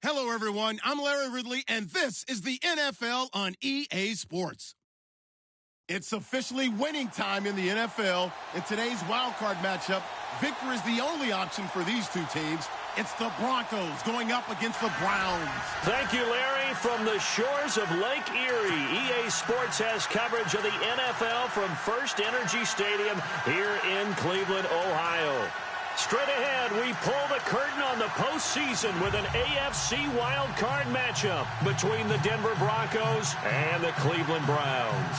Hello, everyone. I'm Larry Ridley, and this is the NFL on EA Sports. It's officially winning time in the NFL. In today's wildcard matchup, victory is the only option for these two teams. It's the Broncos going up against the Browns. Thank you, Larry. From the shores of Lake Erie, EA Sports has coverage of the NFL from First Energy Stadium here in Cleveland, Ohio. Straight ahead, we pull the curtain on the postseason with an AFC wildcard matchup between the Denver Broncos and the Cleveland Browns.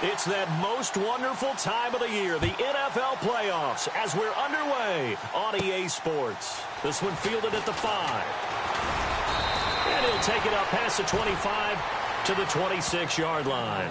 It's that most wonderful time of the year, the NFL playoffs, as we're underway on EA Sports. This one fielded at the 5. And he'll take it up past the 25 to the 26-yard line.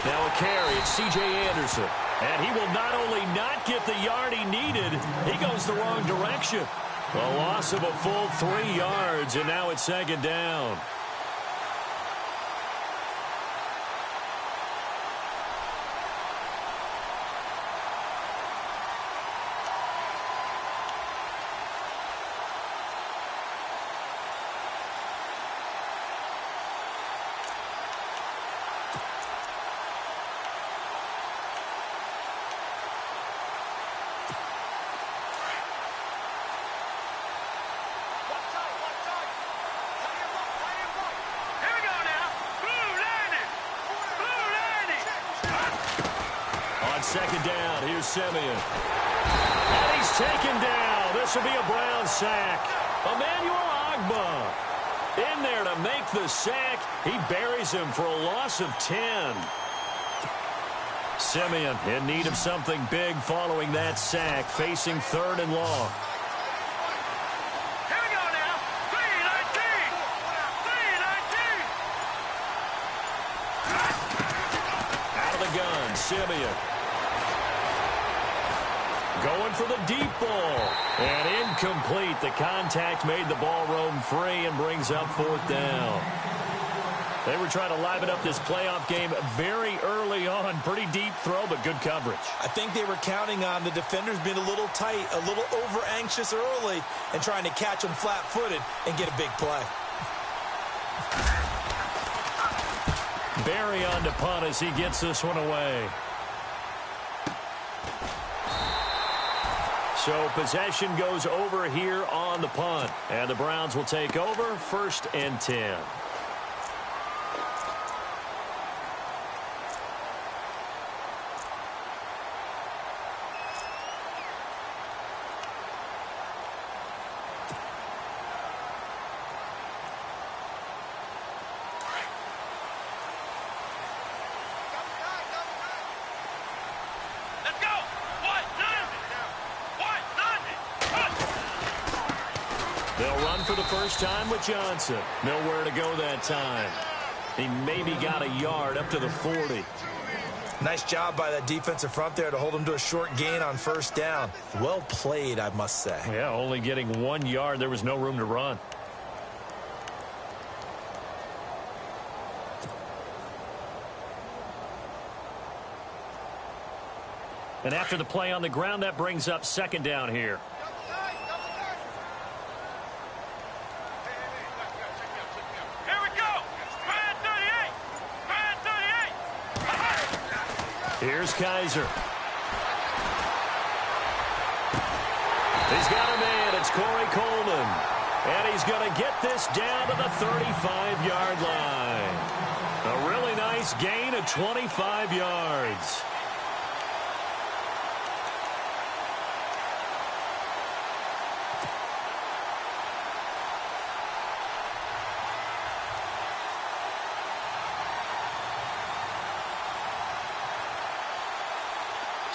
Now a carry, it's C.J. Anderson. And he will not only not get the yard he needed, he goes the wrong direction. A loss of a full 3 yards, and now it's second down. Second down, here's Simeon. And he's taken down. This will be a Brown sack. Emmanuel Ogbah in there to make the sack. He buries him for a loss of 10. Simeon in need of something big following that sack, facing 3rd and long. Here we go now. 3-19. Out of the gun, Simeon. Going for the deep ball. And incomplete. The contact made the ball roam free and brings up 4th down. They were trying to liven up this playoff game very early on. Pretty deep throw, but good coverage. I think they were counting on the defenders being a little tight, a little over-anxious early, and trying to catch them flat-footed and get a big play. Barry on to punt as he gets this one away. So possession goes over here on the punt. And the Browns will take over 1st and 10. They'll run for the first time with Johnson. Nowhere to go that time. He maybe got a yard up to the 40. Nice job by that defensive front there to hold him to a short gain on 1st down. Well played, I must say. Yeah, only getting 1 yard. There was no room to run. And after the play on the ground, that brings up 2nd down here. Here's Kaiser. He's got him in. It's Corey Coleman. And he's going to get this down to the 35-yard line. A really nice gain of 25 yards.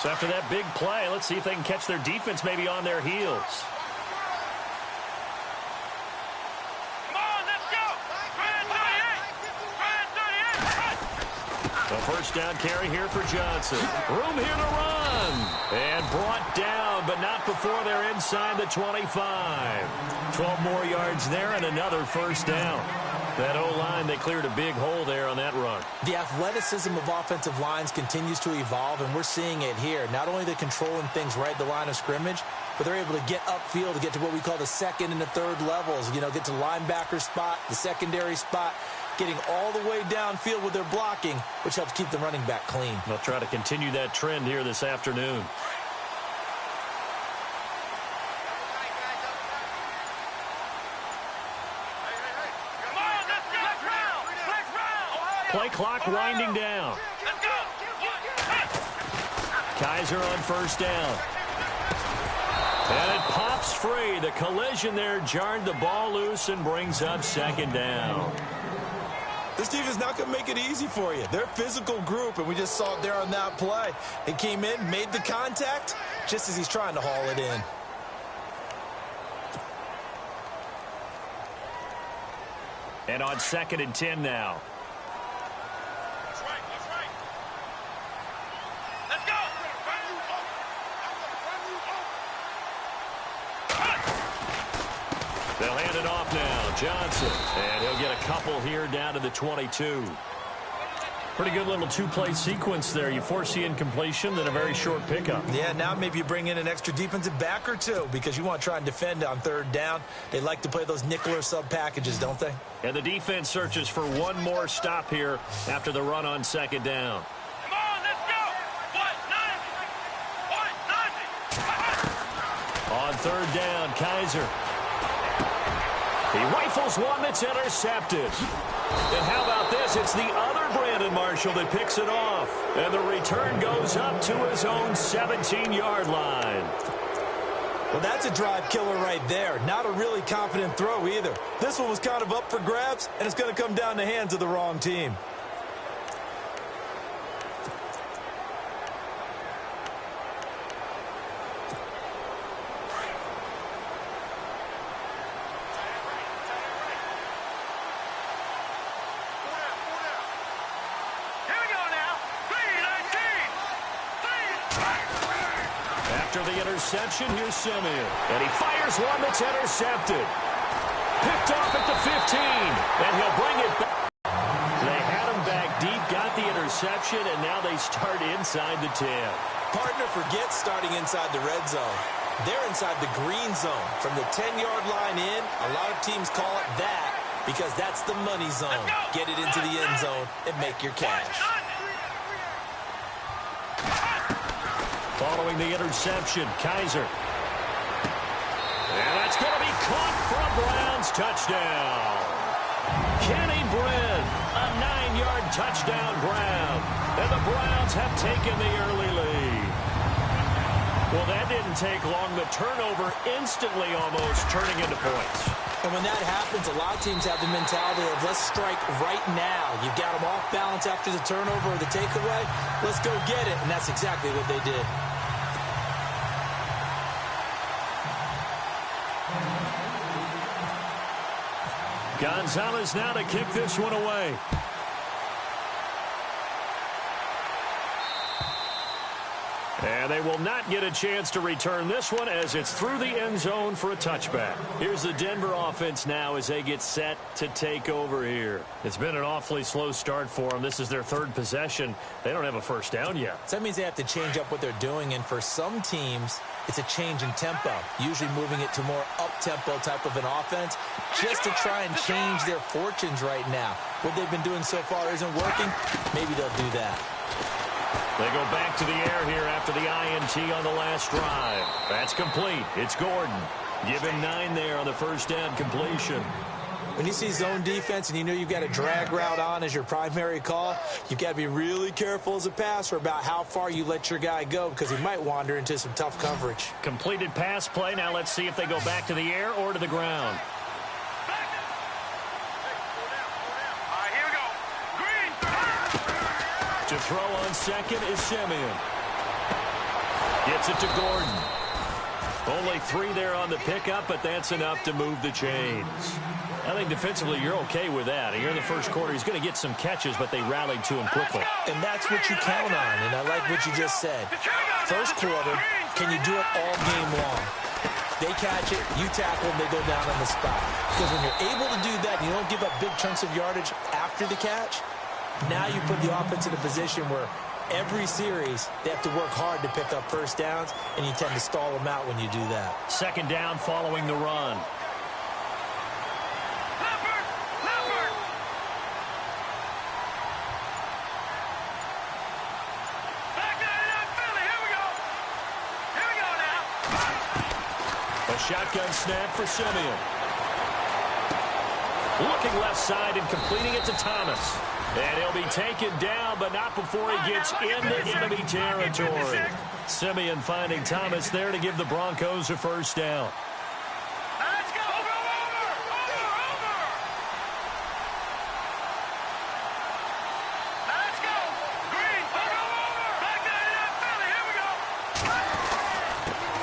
So after that big play, let's see if they can catch their defense maybe on their heels. A first down carry here for Johnson. Room here to run. And brought down, but not before they're inside the 25. 12 more yards there and another first down. That O-line, they cleared a big hole there on that run. The athleticism of offensive lines continues to evolve, and we're seeing it here. Not only are they controlling things right at the line of scrimmage, but they're able to get upfield to get to what we call the second and the third levels. You know, get to linebacker spot, the secondary spot, getting all the way downfield with their blocking, which helps keep the running back clean. They'll try to continue that trend here this afternoon. Play clock winding down. Kaiser on first down. And it pops free. The collision there jarred the ball loose and brings up second down. This team is not going to make it easy for you. They're a physical group, and we just saw it there on that play. He came in, made the contact, just as he's trying to haul it in. And on 2nd and 10 now. They'll hand it off now. Johnson. And he'll get a couple here down to the 22. Pretty good little two-play sequence there. You force the incompletion, then a very short pickup. Yeah, now maybe you bring in an extra defensive back or two because you want to try and defend on third down. They like to play those nickel or sub packages, don't they? And the defense searches for one more stop here after the run on second down. Come on, let's go! On third down, Kaiser. He rifles one that's intercepted. And how about this? It's the other Brandon Marshall that picks it off. And the return goes up to his own 17-yard line. Well, that's a drive killer right there. Not a really confident throw either. This one was kind of up for grabs, and it's going to come down in the hands of the wrong team. After the interception, here's Simeon. And he fires one that's intercepted. Picked off at the 15. And he'll bring it back. They had him back deep, got the interception, and now they start inside the 10. Partner forgets starting inside the red zone. They're inside the green zone. From the 10-yard line in, a lot of teams call it that because that's the money zone. Get it into the end zone and make your cash. Following the interception, Kaiser. And that's going to be caught for a Browns touchdown. Kenny Brin, a 9-yard touchdown Brown. And the Browns have taken the early lead. Well, that didn't take long. The turnover instantly almost turning into points. And when that happens, a lot of teams have the mentality of let's strike right now. You've got them off balance after the turnover or the takeaway. Let's go get it. And that's exactly what they did. Gonzalez now to kick this one away. And they will not get a chance to return this one as it's through the end zone for a touchback. Here's the Denver offense now as they get set to take over here. It's been an awfully slow start for them. This is their third possession. They don't have a first down yet. So that means they have to change up what they're doing, and for some teams, it's a change in tempo, usually moving it to more up-tempo type of an offense just to try and change their fortunes right now. What they've been doing so far isn't working. Maybe they'll do that. They go back to the air here after the INT on the last drive. That's complete. It's Gordon. Give him 9 there on the first down completion. When you see zone defense and you know you've got a drag route on as your primary call, you've got to be really careful as a passer about how far you let your guy go because he might wander into some tough coverage. Completed pass play. Now let's see if they go back to the air or to the ground. Here we go. Green. To throw on second is Simeon. Gets it to Gordon. Only 3 there on the pickup, but that's enough to move the chains. I think defensively you're okay with that. Here in the first quarter, he's going to get some catches, but they rallied to him quickly. And that's what you count on, and I like what you just said. First quarter, can you do it all game long? They catch it, you tackle them, they go down on the spot. Because when you're able to do that and you don't give up big chunks of yardage after the catch, now you put the offense in a position where every series they have to work hard to pick up first downs, and you tend to stall them out when you do that. Second down following the run. A shotgun snap for Simeon. Looking left side and completing it to Thomas. And he'll be taken down, but not before he gets into enemy territory. Simeon finding Thomas there to give the Broncos a first down. Let's go! Over! Let's go! Green! Over! Back there, Philly! Here we go!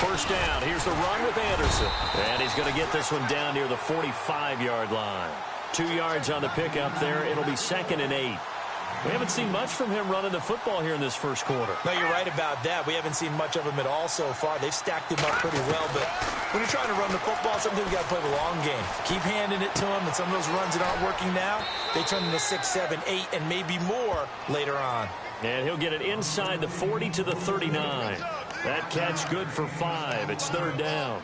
First down. Here's the run with Anderson. And he's going to get this one down near the 45-yard line. 2 yards on the pickup there. It'll be 2nd and 8. We haven't seen much from him running the football here in this first quarter. No, you're right about that. We haven't seen much of him at all so far. They've stacked him up pretty well, but when you're trying to run the football, sometimes you got to play the long game. Keep handing it to him, and some of those runs that aren't working now, they turn into 6, 7, 8, and maybe more later on. And he'll get it inside the 40 to the 39. That catch good for 5. It's 3rd down.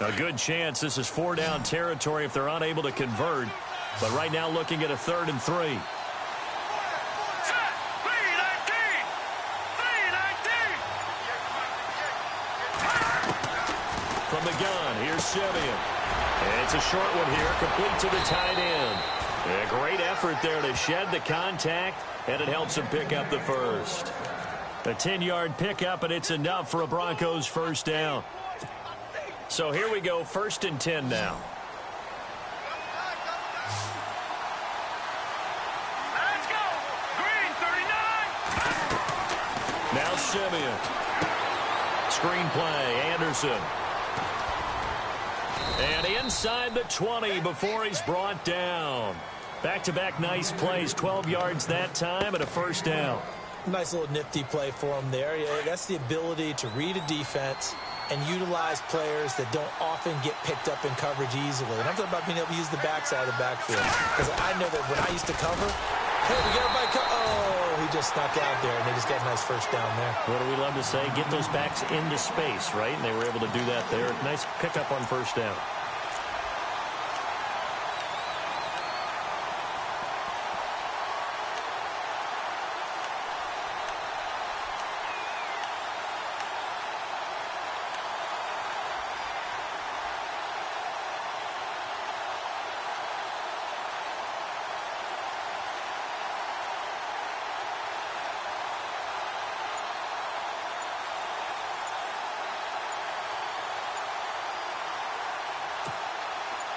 A good chance this is 4-down territory if they're unable to convert. But right now looking at a 3rd and 3. From the gun, here's Simeon. And it's a short one here, complete to the tight end. A great effort there to shed the contact, and it helps him pick up the first. A 10-yard pickup, and it's enough for a Broncos first down. So here we go, 1st and 10 now. Let's go! Green, 39! Now Simeon. Screen play, Anderson. And inside the 20 before he's brought down. Back-to-back nice plays, 12 yards that time and a first down. Nice little nifty play for him there. Yeah, that's the ability to read a defense and utilize players that don't often get picked up in coverage easily. And I'm talking about being able to use the backside of the backfield. Because I know that when I used to cover, hey, we got everybody oh, he just snuck out there, and they just got a nice first down there. What do we love to say? Get those backs into space, right? And they were able to do that there. Nice pickup on first down.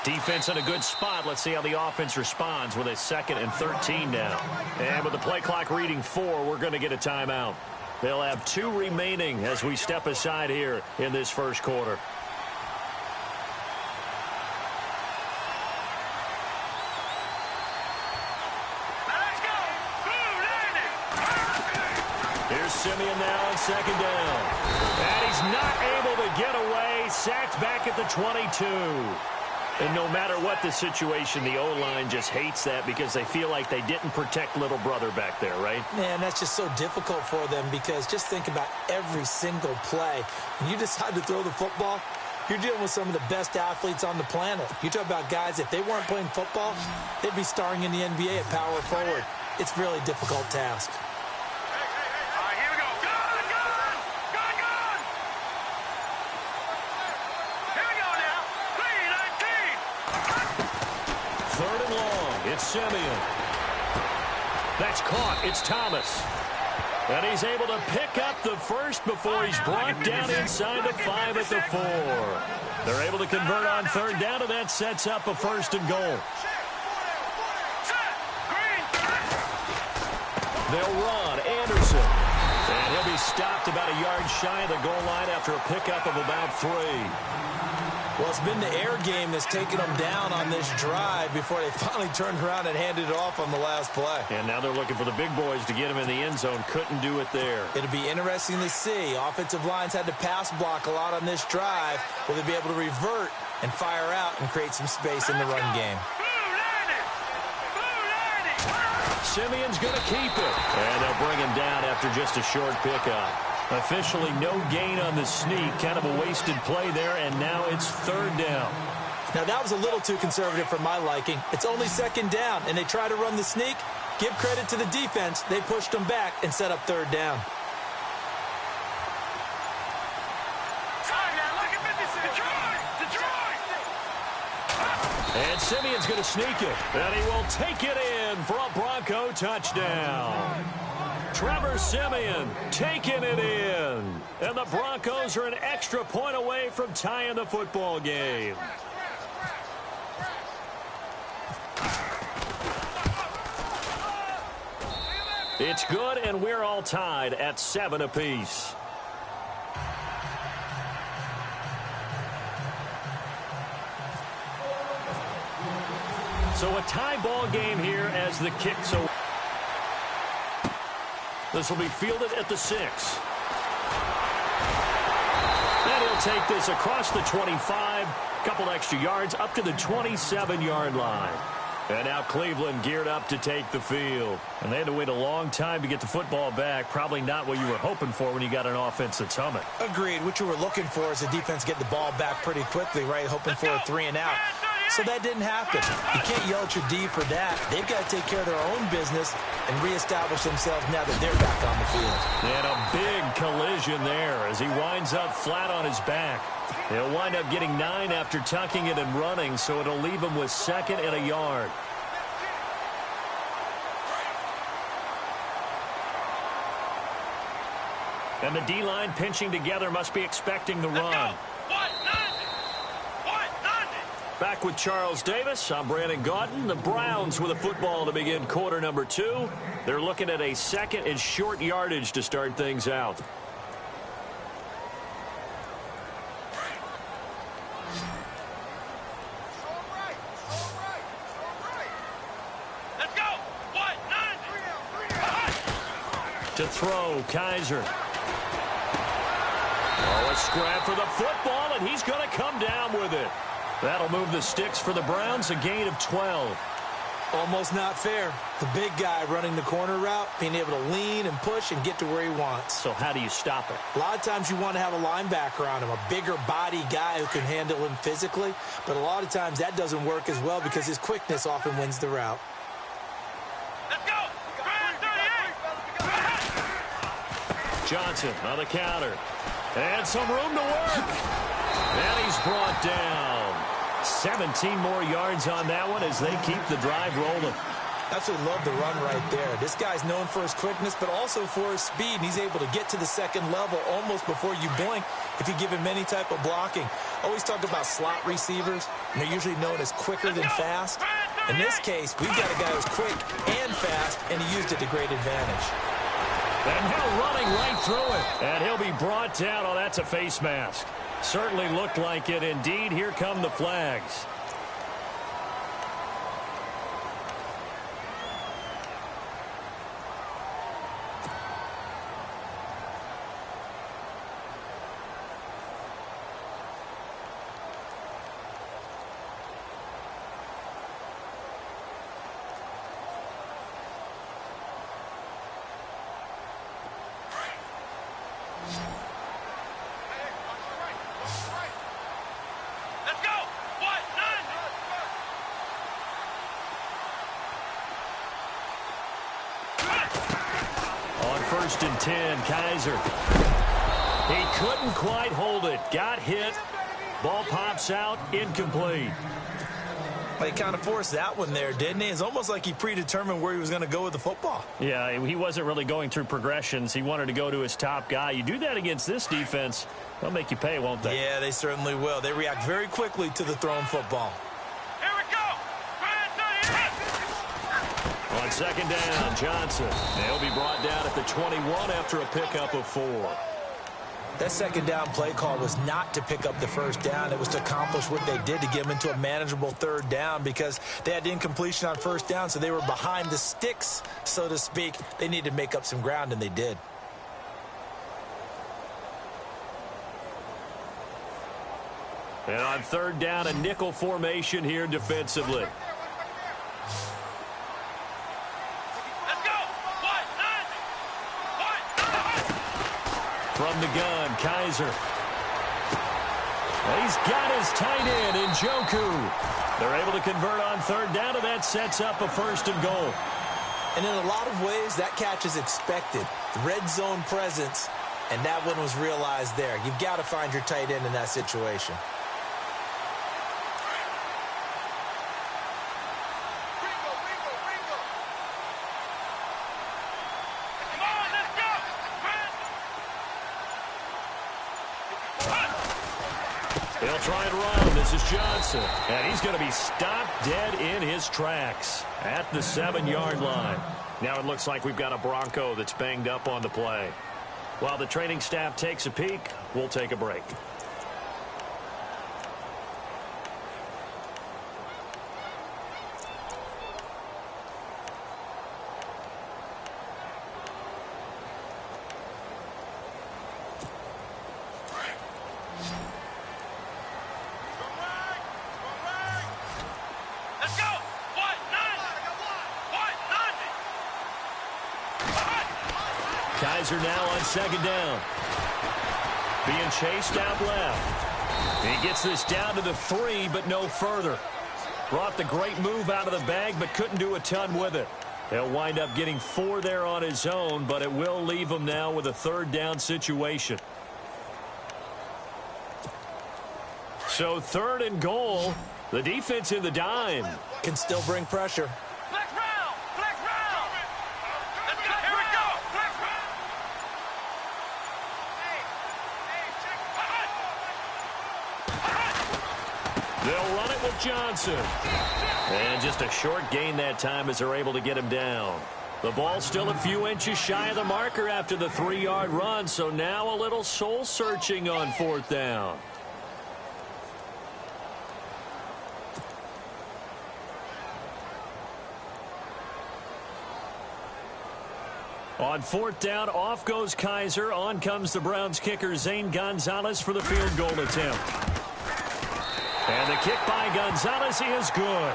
Defense in a good spot. Let's see how the offense responds with a 2nd and 13 now. And with the play clock reading 4, we're going to get a timeout. They'll have 2 remaining as we step aside here in this first quarter. Let's go! Blue landing! Here's Simeon now on 2nd down. And he's not able to get away. Sacked back at the 22. And no matter what the situation, the O-line just hates that because they feel like they didn't protect little brother back there, right? Man, that's just so difficult for them because just think about every single play. When you decide to throw the football, you're dealing with some of the best athletes on the planet. You talk about guys, if they weren't playing football, they'd be starring in the NBA at power forward. It's a really difficult task. All right, here we go. Gun! Here we go now. 3rd and long. It's Simeon. That's caught. It's Thomas. And he's able to pick up the first before he's brought down inside the 5 at the 4. They're able to convert on 3rd down, and that sets up a 1st and goal. They'll run. Anderson. And he'll be stopped about a yard shy of the goal line after a pickup of about 3. Well, it's been the air game that's taken them down on this drive before they finally turned around and handed it off on the last play. And now they're looking for the big boys to get him in the end zone. Couldn't do it there. It'll be interesting to see. Offensive lines had to pass block a lot on this drive. Will they be able to revert and fire out and create some space in the run game? Simeon's going to keep it. And they'll bring him down after just a short pickup. Officially no gain on the sneak. Kind of a wasted play there, and now it's 3rd down. Now, that was a little too conservative for my liking. It's only 2nd down, and they try to run the sneak. Give credit to the defense. They pushed them back and set up 3rd down. And Simeon's going to sneak it. And he will take it in for a Bronco touchdown. Trevor Siemian taking it in. And the Broncos are an extra point away from tying the football game. It's good, and we're all tied at 7 apiece. So a tie ball game here as the kick. So this will be fielded at the 6. And he'll take this across the 25. Couple extra yards up to the 27-yard line. And now Cleveland geared up to take the field. And they had to wait a long time to get the football back. Probably not what you were hoping for when you got an offense that's humming. Agreed. What you were looking for is the defense get the ball back pretty quickly, right? Hoping for a 3 and out. So that didn't happen. You can't yell at your D for that. They've got to take care of their own business and reestablish themselves now that they're back on the field. And a big collision there as he winds up flat on his back. He'll wind up getting 9 after tucking it and running, so it'll leave him with 2nd and a yard. And the D-line pinching together must be expecting the run. Back with Charles Davis. I'm Brandon Gaudin. The Browns with a football to begin quarter number 2. They're looking at a 2nd and short yardage to start things out. Let's go. To throw, Kaiser. Oh, a scrap for the football, and he's going to come down with it. That'll move the sticks for the Browns, a gain of 12. Almost not fair. The big guy running the corner route, being able to lean and push and get to where he wants. So how do you stop it? A lot of times you want to have a linebacker on him, a bigger body guy who can handle him physically. But a lot of times that doesn't work as well because his quickness often wins the route. Let's go. Johnson on the counter. And some room to work. And he's brought down. 17 more yards on that one as they keep the drive rolling. Absolutely love the run right there. This guy's known for his quickness, but also for his speed. And he's able to get to the 2nd level almost before you blink if you give him any type of blocking. Always talk about slot receivers, and they're usually known as quicker than fast. In this case, we've got a guy who's quick and fast, and he used it to great advantage. And now running right through it. And he'll be brought down. Oh, that's a face mask. Certainly looked like it. Indeed, here come the flags. First and 10, Kaiser. He couldn't quite hold it. Got hit. Ball pops out. Incomplete. Well, he kind of forced that one there, didn't he? It's almost like he predetermined where he was going to go with the football. Yeah, he wasn't really going through progressions. He wanted to go to his top guy. You do that against this defense, they'll make you pay, won't they? Yeah, they certainly will. They react very quickly to the thrown football. Here we go. On On second down, Johnson. He'll be brought down at the 21 after a pickup of 4. That second down play call was not to pick up the first down. It was to accomplish what they did, to get them into a manageable third down, because they had incompletion on first down, so they were behind the sticks, so to speak. They needed to make up some ground, and they did. And on third down, a nickel formation here defensively. From the gun, Kaiser. He's got his tight end in Njoku. They're able to convert on third down, and that sets up a 1st and goal. And in a lot of ways, that catch is expected. Red zone presence, and that one was realized there. You've got to find your tight end in that situation. He'll try and run. This is Johnson. And he's going to be stopped dead in his tracks at the 7-yard line. Now it looks like we've got a Bronco that's banged up on the play. While the training staff takes a peek, we'll take a break. Kaiser now on second down. Being chased out left. He gets this down to the 3, but no further. Brought the great move out of the bag, but couldn't do a ton with it. He'll wind up getting 4 there on his own, but it will leave him now with a third down situation. So 3rd and goal. The defense in the dime. Can still bring pressure. They'll run it with Johnson. And just a short gain that time as they're able to get him down. The ball still a few inches shy of the marker after the 3-yard run, so now a little soul-searching on 4th down. On 4th down, off goes Kaiser. On comes the Browns kicker, Zane Gonzalez, for the field goal attempt. And the kick by Gonzalez is good.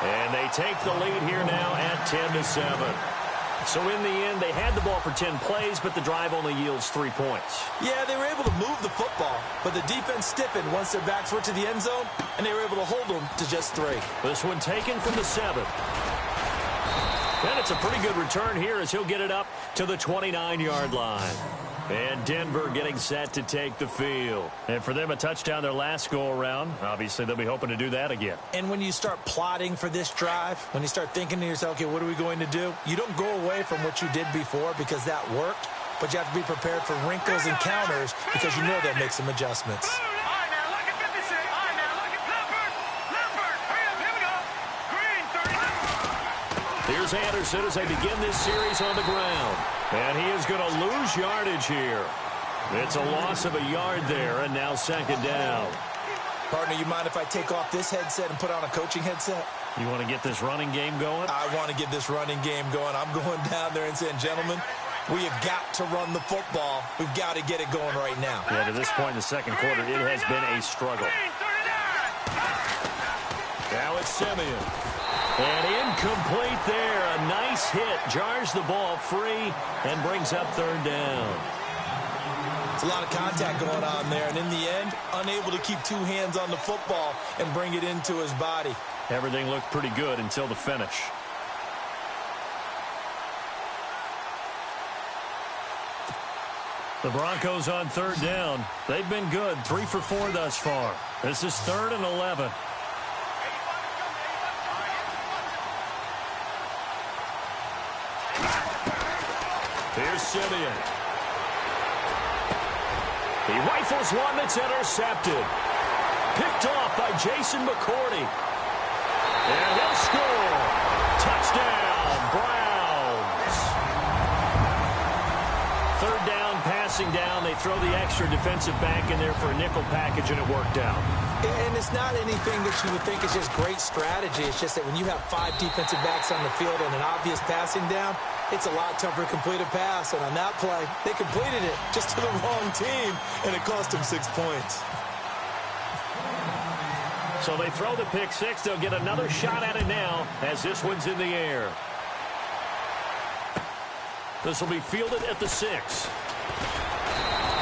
And they take the lead here now at 10-7. So in the end, they had the ball for 10 plays, but the drive only yields 3 points. Yeah, they were able to move the football, but the defense stiffened once their backs were to the end zone, and they were able to hold them to just 3. This one taken from the 7. And it's a pretty good return here as he'll get it up to the 29-yard line. And Denver getting set to take the field. And for them, a touchdown their last go-around. Obviously, they'll be hoping to do that again. And when you start plotting for this drive, when you start thinking to yourself, okay, what are we going to do? You don't go away from what you did before because that worked, but you have to be prepared for wrinkles and counters because you know they'll make some adjustments. Here's Anderson as they begin this series on the ground. And he is going to lose yardage here. It's a loss of a yard there, and now second down. Partner, you mind if I take off this headset and put on a coaching headset? You want to get this running game going? I want to get this running game going. I'm going down there and saying, gentlemen, we have got to run the football. We've got to get it going right now. Yeah, to this point in the second quarter, it has been a struggle. Now it's Simeon. And incomplete there. A nice hit. Jars the ball free and brings up third down. It's a lot of contact going on there. And in the end, unable to keep 2 hands on the football and bring it into his body. Everything looked pretty good until the finish. The Broncos on third down. They've been good. 3 for 4 thus far. This is 3rd and 11. Here's Simeon. He rifles one that's intercepted. Picked off by Jason McCourty. And he'll score. Touchdown, Browns. Third down, passing down. They throw the extra defensive back in there for a nickel package, and it worked out. And it's not anything that you would think is just great strategy. It's just that when you have 5 defensive backs on the field and an obvious passing down, it's a lot tougher to complete a pass. And on that play, they completed it just to the wrong team, and it cost them 6 points. So they throw the pick six. They'll get another shot at it now as this one's in the air. This will be fielded at the 6.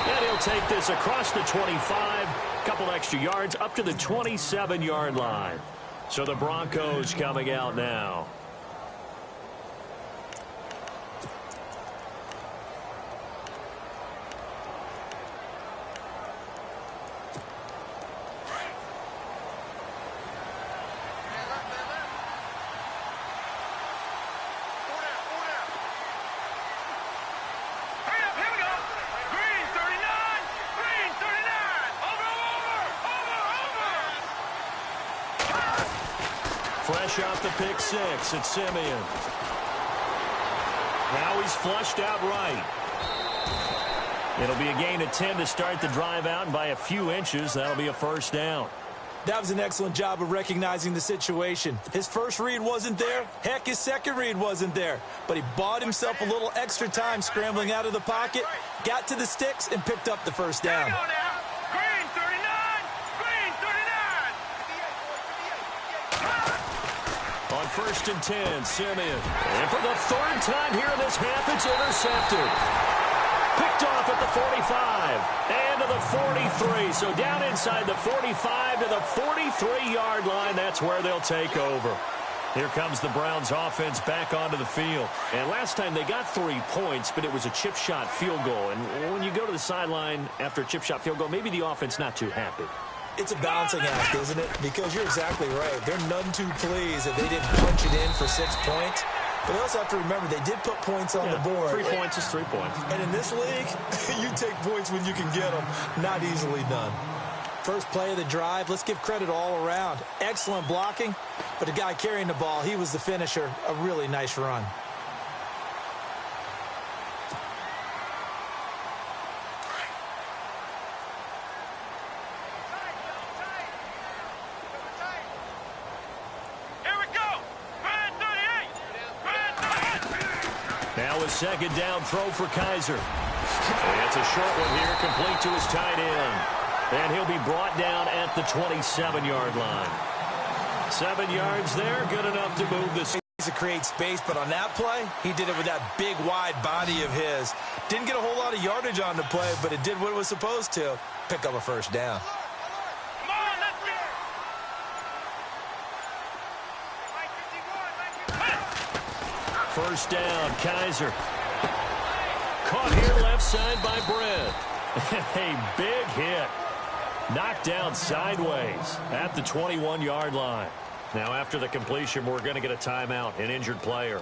And he'll take this across the 25. Couple extra yards up to the 27-yard line. So the Broncos coming out now. Fresh off the pick six, it's Simeon. Now he's flushed out right. It'll be a gain of 10 to start the drive out, and by a few inches, that'll be a first down. That was an excellent job of recognizing the situation. His first read wasn't there. Heck, his second read wasn't there. But he bought himself a little extra time scrambling out of the pocket, got to the sticks, and picked up the first down. On 1st and 10, Simeon. And for the third time here in this half, it's intercepted. Picked off at the 45 and to the 43. So down inside the 45 to the 43-yard line. That's where they'll take over. Here comes the Browns offense back onto the field. And last time they got 3 points, but it was a chip shot field goal. And when you go to the sideline after a chip shot field goal, maybe the offense not too happy. It's a balancing act, isn't it? Because you're exactly right. They're none too pleased that they didn't punch it in for 6 points. But they also have to remember they did put points on the board. 3 points is 3 points. And in this league, you take points when you can get them. Not easily done. First play of the drive, let's give credit all around. Excellent blocking, but the guy carrying the ball, he was the finisher. A really nice run. Now a second down throw for Kaiser. And it's a short one here, complete to his tight end. And he'll be brought down at the 27-yard line. 7 yards there, good enough to move this. To create space, but on that play, he did it with that big, wide body of his. Didn't get a whole lot of yardage on the play, but it did what it was supposed to. Pick up a first down. First down, Kaiser. Caught here left side by Brent. A big hit. Knocked down sideways at the 21-yard line. Now after the completion, we're going to get a timeout, an injured player.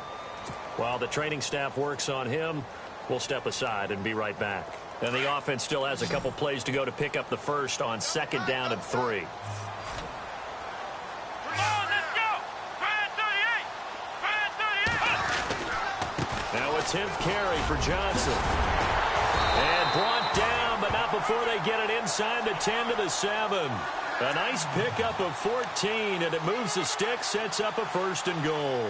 While the training staff works on him, we'll step aside and be right back. And the offense still has a couple plays to go to pick up the first on 2nd down and 3. Now a 10th carry for Johnson. And brought down, but not before they get it inside the 10 to the 7. A nice pickup of 14, and it moves the stick, sets up a 1st and goal.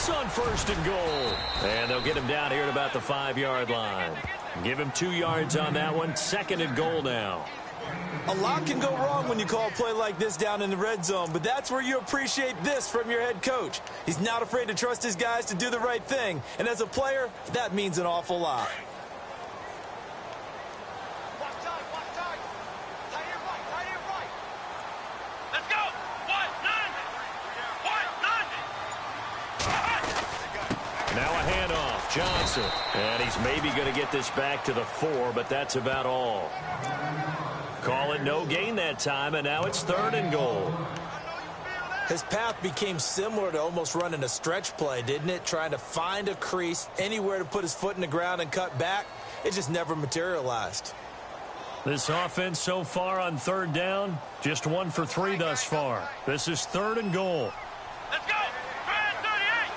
On 1st and goal. And they'll get him down here at about the 5-yard line. Give him 2 yards on that one. 2nd and goal now. A lot can go wrong when you call a play like this down in the red zone, but that's where you appreciate this from your head coach. He's not afraid to trust his guys to do the right thing, and as a player, that means an awful lot. Now a handoff, Johnson. And he's maybe going to get this back to the 4, but that's about all. Call it no gain that time, and now it's 3rd and goal. His path became similar to almost running a stretch play, didn't it? Trying to find a crease, anywhere to put his foot in the ground and cut back. It just never materialized. This offense so far on third down, just 1 for 3 thus far. This is 3rd and goal. Let's go! Grand 38!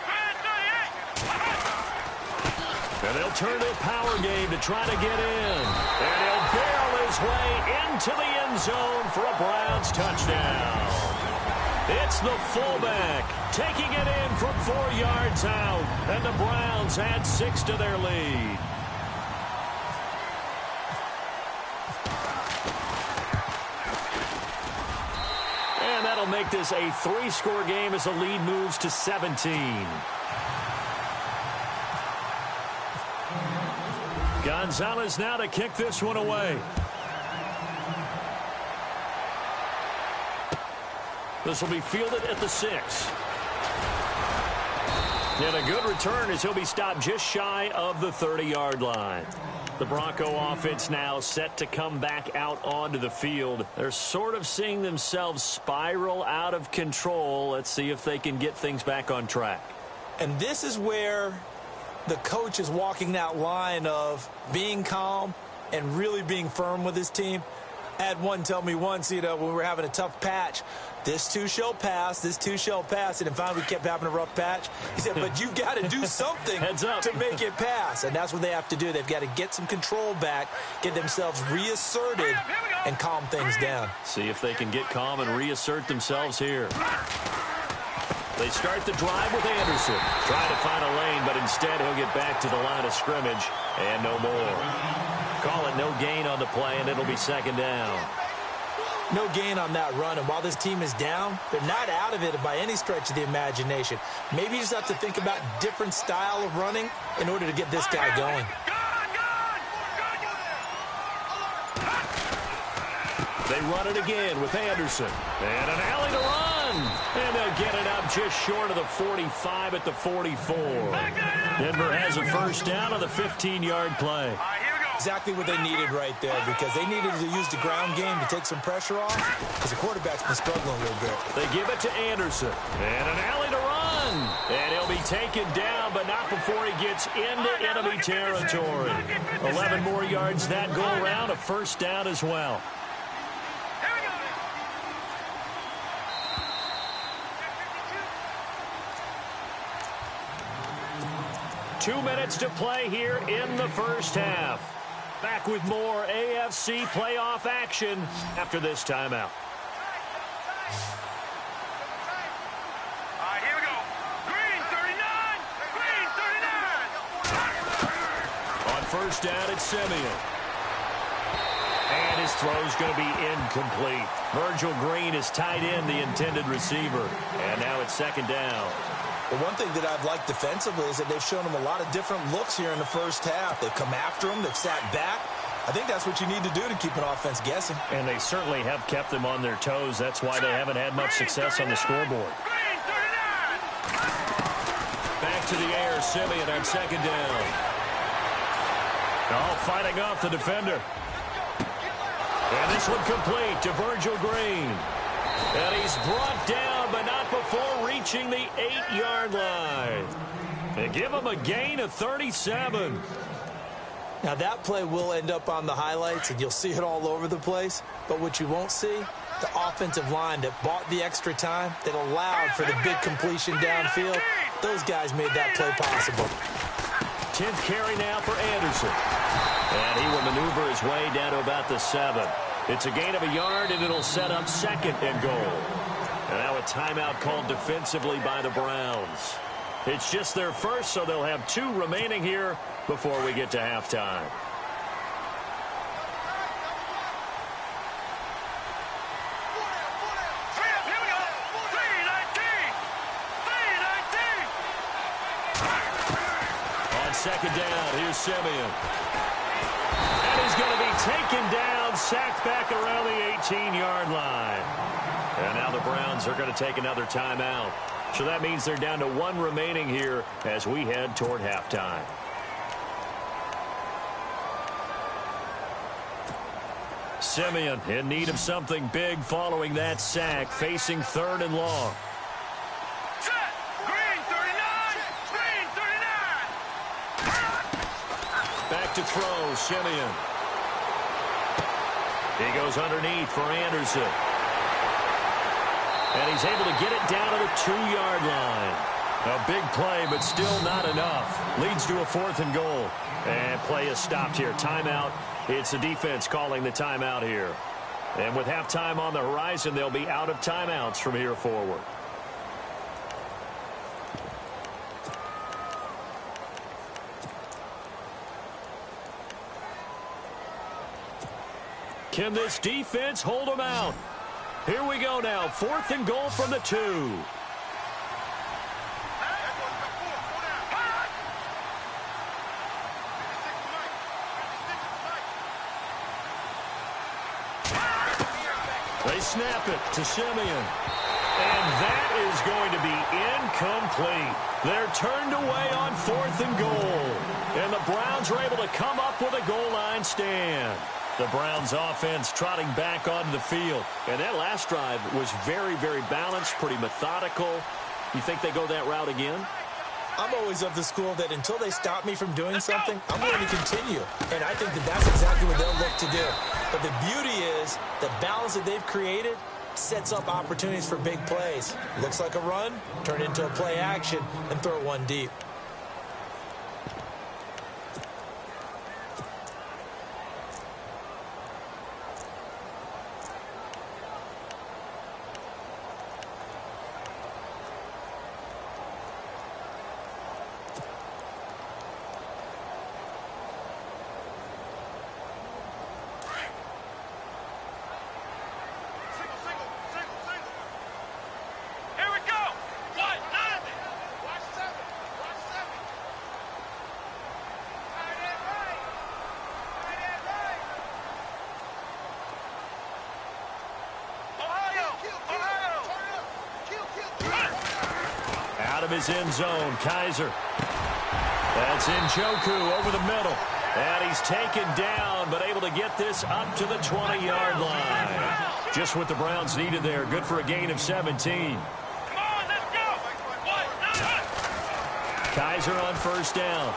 Grand 38! And they'll turn to a power game to try to get in. And he'll barrel his way into the end zone for a Browns touchdown. It's the fullback taking it in from 4 yards out. And the Browns add 6 to their lead. And that'll make this a 3-score game as the lead moves to 17. Gonzalez now to kick this one away. This will be fielded at the 6. And a good return as he'll be stopped just shy of the 30-yard line. The Bronco offense now set to come back out onto the field. They're sort of seeing themselves spiral out of control. Let's see if they can get things back on track. And this is where the coach is walking that line of being calm and really being firm with his team. I had one tell me once, when we were having a tough patch, this too shall pass, this too shall pass, and then finally we kept having a rough patch. He said, but you've got to do something to make it pass, and that's what they have to do. They've got to get some control back, get themselves reasserted, and calm things down. See if they can get calm and reassert themselves here. They start the drive with Anderson. Trying to find a lane, but instead he'll get back to the line of scrimmage, and no more. Call it no gain on the play, and it'll be 2nd down. No gain on that run, and while this team is down, they're not out of it by any stretch of the imagination. Maybe you just have to think about different style of running in order to get this guy going. They run it again with Anderson. And an alley to run. And they'll get it up just short of the 45 at the 44. Denver has a first down on the 15-yard play. Exactly what they needed right there, because they needed to use the ground game to take some pressure off, because the quarterback's been struggling a little bit. They give it to Anderson. And an alley to run. And he'll be taken down, but not before he gets into enemy territory. 11 more yards that go around, a first down as well. 2 minutes to play here in the first half. Back with more AFC playoff action after this timeout. All right, here we go. Green 39. Green 39. On first down, it's Simeon. And his throw's going to be incomplete. Virgil Green is tied in, the intended receiver. And now it's 2nd down. The one thing that I've liked defensively is that they've shown them a lot of different looks here in the first half. They've come after them. They've sat back. I think that's what you need to do to keep an offense guessing. And they certainly have kept them on their toes. That's why they haven't had much success on the scoreboard. Back to the air, Simeon on 2nd down. All fighting off the defender. And this one complete to Virgil Green. And he's brought down, but not before reaching the 8-yard line. They give him a gain of 37. Now, that play will end up on the highlights, and you'll see it all over the place. But what you won't see, the offensive line that bought the extra time, that allowed for the big completion downfield, those guys made that play possible. 10th carry now for Anderson. And he will maneuver his way down to about the 7. It's a gain of a yard, and it'll set up 2nd and goal. And now a timeout called defensively by the Browns. It's just their first, so they'll have 2 remaining here before we get to halftime. On 2nd down, here's Simeon. And he's going to be taken down, sacked back around the 18-yard line. And now the Browns are going to take another timeout. So that means they're down to 1 remaining here as we head toward halftime. Simeon in need of something big following that sack, facing 3rd and long. Set. Green 39. Green 39. Back to throw, Simeon. He goes underneath for Anderson. And he's able to get it down to the 2-yard line. A big play, but still not enough. Leads to a 4th and goal. And play is stopped here. Timeout. It's the defense calling the timeout here. And with halftime on the horizon, they'll be out of timeouts from here forward. Can this defense hold them out? Here we go now. 4th and goal from the 2. They snap it to Simeon. And that is going to be incomplete. They're turned away on 4th and goal. And the Browns are able to come up with a goal line stand. The Browns offense trotting back onto the field. And that last drive was very, very balanced, pretty methodical. You think they go that route again? I'm always of the school that until they stop me from doing something, I'm going to continue. And I think that that's exactly what they'll look to do. But the beauty is the balance that they've created sets up opportunities for big plays. Looks like a run, turn it into a play action, and throw one deep. Out of his end zone, Kaiser. That's Njoku over the middle. And he's taken down, but able to get this up to the 20-yard line. Just what the Browns needed there. Good for a gain of 17. Come on, let's go. Kaiser on 1st down.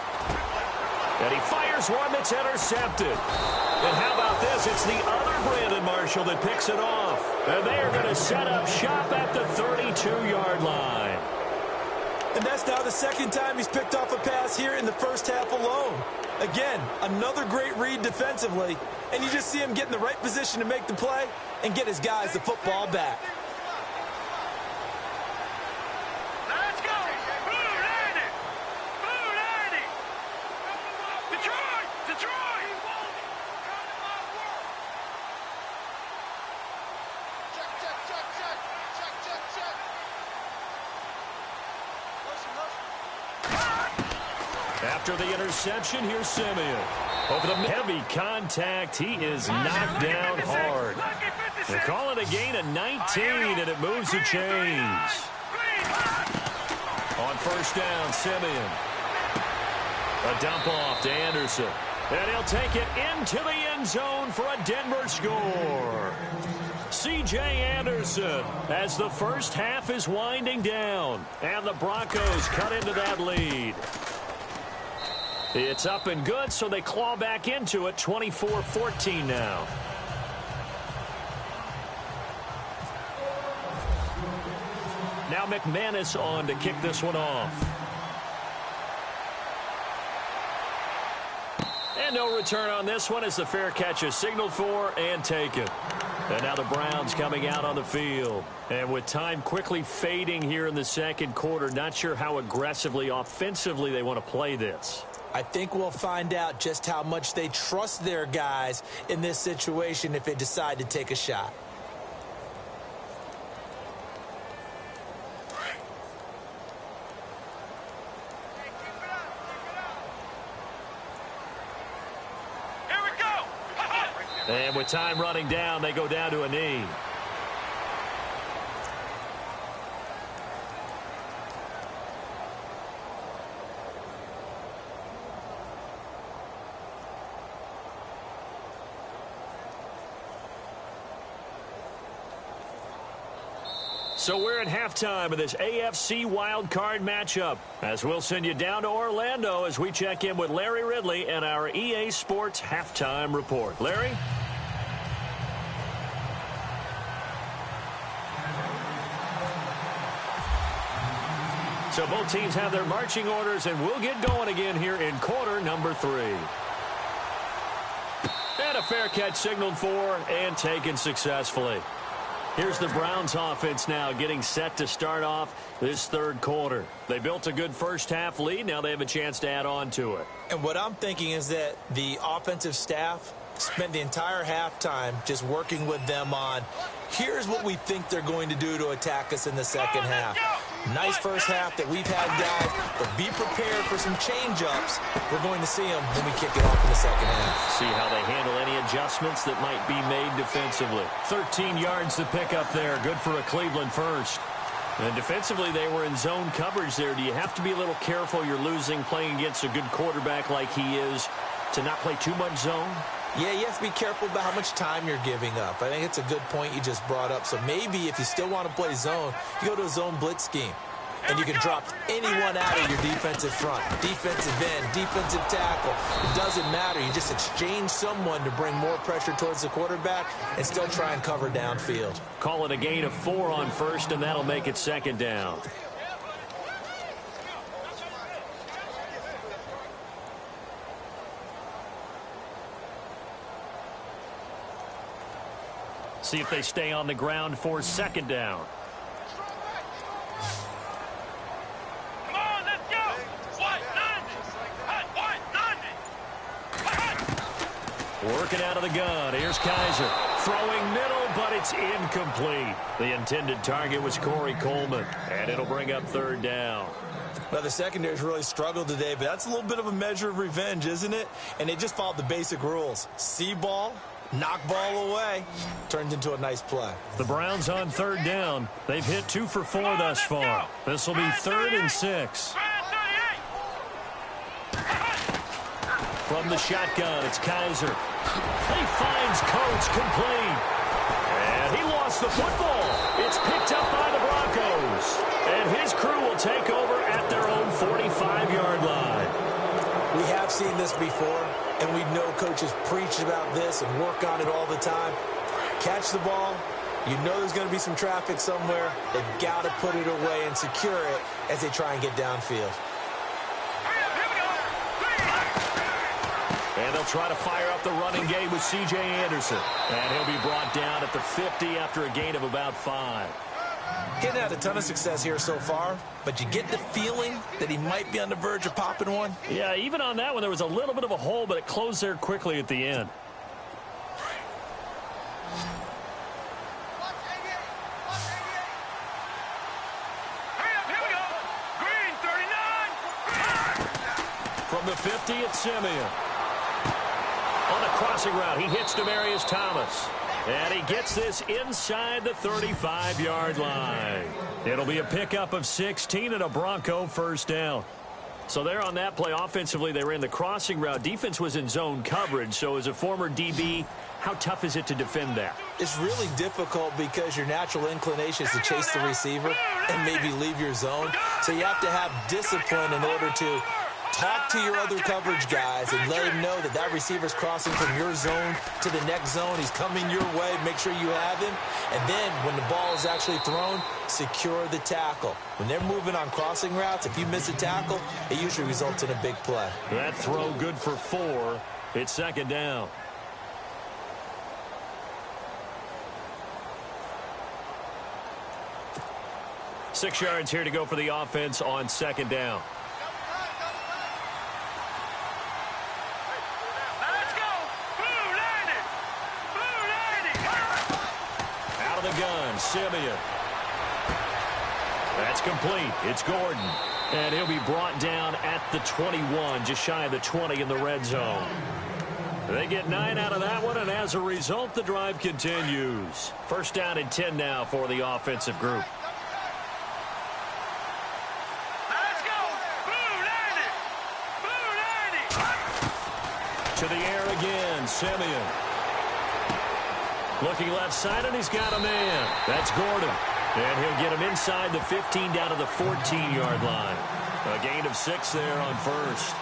And he fires one that's intercepted. And how about this? It's the other Brandon Marshall that picks it off. And they are going to set up shop at the 32-yard line. And that's now the 2nd time he's picked off a pass here in the first half alone. Again, another great read defensively. And you just see him get in the right position to make the play and get his guys the football back. Let's go. Blue 90. Blue 90. Detroit. Detroit. After the interception, here's Simeon. Over the heavy contact, he is knocked down hard. They're calling a gain of 19, and it moves the chains. On 1st down, Simeon. A dump off to Anderson. And he'll take it into the end zone for a Denver score. C.J. Anderson as the first half is winding down. And the Broncos cut into that lead. It's up and good, so they claw back into it, 24-14 now. Now McManus on to kick this one off. And no return on this one as the fair catch is signaled for and taken. And now the Browns coming out on the field. And with time quickly fading here in the 2nd quarter, not sure how aggressively, offensively they want to play this. I think we'll find out just how much they trust their guys in this situation if they decide to take a shot. Here we go. And with time running down, they go down to a knee. So we're at halftime of this AFC wildcard matchup, as we'll send you down to Orlando as we check in with Larry Ridley and our EA Sports halftime report. Larry? So both teams have their marching orders, and we'll get going again here in quarter number 3. And a fair catch signaled for and taken successfully. Here's the Browns offense now getting set to start off this third quarter. They built a good first half lead. Now they have a chance to add on to it. And what I'm thinking is that the offensive staff spent the entire halftime just working with them on, here's what we think they're going to do to attack us in the second half. Nice first half that we've had, guys, but be prepared for some change-ups. We're going to see them when we kick it off in the second half. See how they handle any adjustments that might be made defensively. 13 yards to pick up there. Good for a Cleveland first. And defensively, they were in zone coverage there. Do you have to be a little careful? You're losing playing against a good quarterback like he is to not play too much zone? Yeah, you have to be careful about how much time you're giving up. I think it's a good point you just brought up. So maybe if you still want to play zone, you go to a zone blitz scheme. And you can drop anyone out of your defensive front, defensive end, defensive tackle. It doesn't matter. You just exchange someone to bring more pressure towards the quarterback and still try and cover downfield. Call it a gain of 4 on first, and that'll make it second down. See if they stay on the ground for second down. Working out of the gun. Here's Kaiser. Throwing middle, but it's incomplete. The intended target was Corey Coleman, and it'll bring up third down. Well, the secondary's really struggled today, but that's a little bit of a measure of revenge, isn't it? And they just followed the basic rules. See ball, knock ball away. Turns into a nice play. The Browns on third down. They've hit 2 for 4 thus far. This will be 3rd and 6. From the shotgun, it's Kaiser. He finds Coates complete. And he lost the football. It's picked up by the Broncos. And his crew will take over at their own 45-yard line. We have seen this before, and we know coaches preach about this and work on it all the time. Catch the ball. You know there's going to be some traffic somewhere. They've got to put it away and secure it as they try and get downfield. And they'll try to fire up the running game with C.J. Anderson. And he'll be brought down at the 50 after a gain of about 5. Getting had a ton of success here so far, but you get the feeling that he might be on the verge of popping one. Yeah, even on that one, there was a little bit of a hole, but it closed there quickly at the end. From the 50, it's Simeon. On the crossing route, he hits Demaryius Thomas. And he gets this inside the 35-yard line. It'll be a pickup of 16 and a Bronco first down. So there on that play, offensively, they ran the crossing route. Defense was in zone coverage. So as a former DB, how tough is it to defend that? It's really difficult because your natural inclination is to chase the receiver and maybe leave your zone. So you have to have discipline in order to talk to your other coverage guys and let him know that that receiver's crossing from your zone to the next zone. He's coming your way. Make sure you have him. And then when the ball is actually thrown, secure the tackle. When they're moving on crossing routes, if you miss a tackle, it usually results in a big play. That throw good for 4. It's second down. Six yards here to go for the offense on second down. Gun, Simeon. That's complete. It's Gordon. And he'll be brought down at the 21, just shy of the 20 in the red zone. They get 9 out of that one, and as a result, the drive continues. First down and 10 now for the offensive group. Let's go! Boo, To the air again, Simeon. Looking left side, and he's got a man. That's Gordon. And he'll get him inside the 15 down to the 14-yard line. A gain of 6 there on first.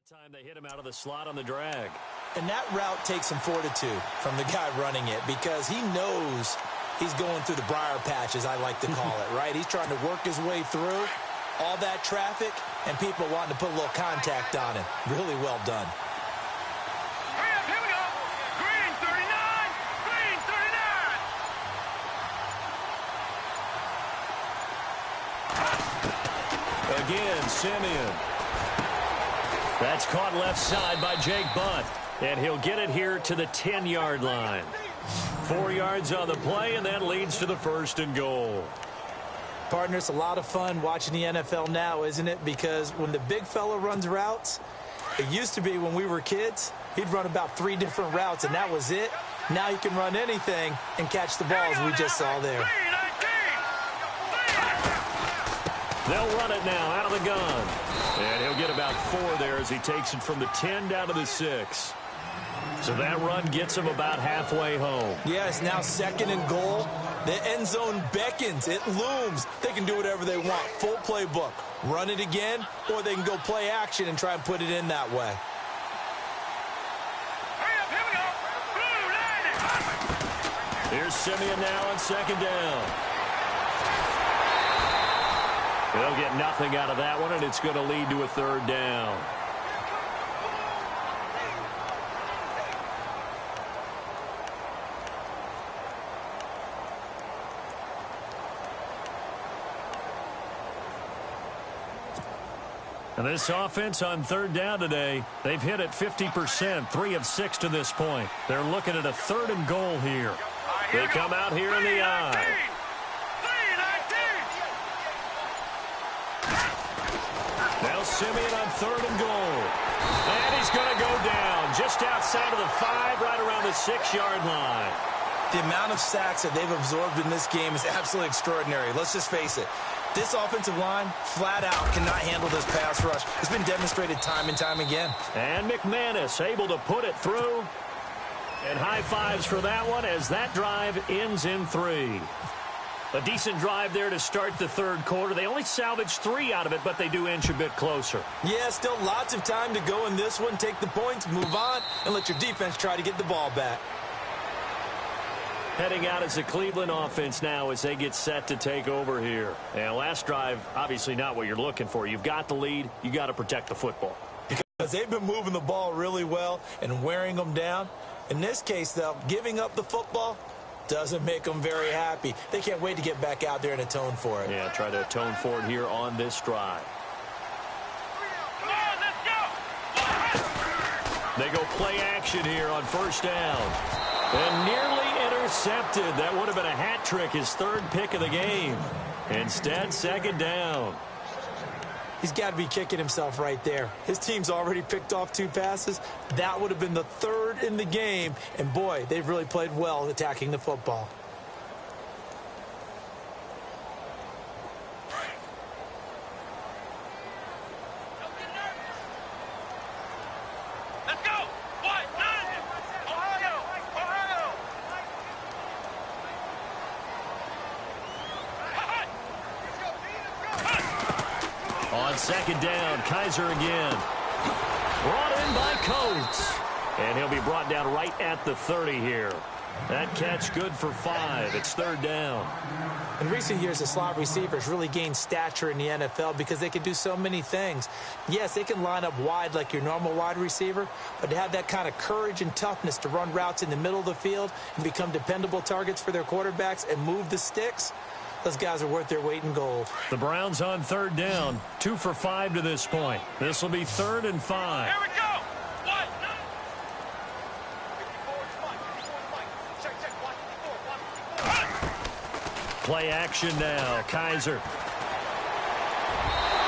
Time they hit him out of the slot on the drag. And that route takes some fortitude from the guy running it because he knows he's going through the briar patch, as I like to call it, right? He's trying to work his way through all that traffic and people wanting to put a little contact on him. Really well done. Hurry up, here we go. Green 39, green 39. Again, Simeon. That's caught left side by Jake Butt. And he'll get it here to the 10-yard line. 4 yards on the play, and that leads to the 1st and goal. Partner, it's a lot of fun watching the NFL now, isn't it? Because when the big fella runs routes, it used to be when we were kids, he'd run about 3 different routes, and that was it. Now he can run anything and catch the ball, as we just saw there. They'll run it now out of the gun. And he'll get about 4 there as he takes it from the 10 down to the 6. So that run gets him about halfway home. Yeah, it's now 2nd and goal. The end zone beckons. It looms. They can do whatever they want. Full playbook. Run it again, or they can go play action and try and put it in that way. Hurry up, here we go. Blue 90. Here's Simeon now on 2nd down. They'll get nothing out of that one, and it's going to lead to a 3rd down. And this offense on 3rd down today, they've hit it 50%, 3 of 6 to this point. They're looking at a 3rd and goal here. They come out here in the eye. Now Simeon on 3rd and goal. And he's going to go down just outside of the 5, right around the 6-yard line. The amount of sacks that they've absorbed in this game is absolutely extraordinary. Let's just face it. This offensive line, flat out, cannot handle this pass rush. It's been demonstrated time and time again. And McManus able to put it through. And high fives for that one as that drive ends in 3. A decent drive there to start the 3rd quarter. They only salvaged 3 out of it, but they do inch a bit closer. Yeah, still lots of time to go in this one. Take the points, move on, and let your defense try to get the ball back. Heading out as the Cleveland offense now as they get set to take over here. And last drive, obviously not what you're looking for. You've got the lead. You got to protect the football. Because they've been moving the ball really well and wearing them down. In this case, though, giving up the football doesn't make them very happy. They can't wait to get back out there and atone for it. Yeah, try to atone for it here on this drive. Come on, let's go. They go play action here on first down. And nearly intercepted. That would have been a hat trick, his third pick of the game. Instead, second down. He's got to be kicking himself right there. His team's already picked off 2 passes. That would have been the 3rd in the game. And, boy, they've really played well attacking the football. Let's go. What? Ohio. Ohio. On second down, Kaiser again. Brought in by Coates. And he'll be brought down right at the 30 here. That catch good for 5. It's third down. In recent years, the slot receivers really gained stature in the NFL because they can do so many things. Yes, they can line up wide like your normal wide receiver, but to have that kind of courage and toughness to run routes in the middle of the field and become dependable targets for their quarterbacks and move the sticks, those guys are worth their weight in gold. The Browns on third down. 2 for 5 to this point. This will be 3rd and 5. Here we go. What? Play action now. Kaiser.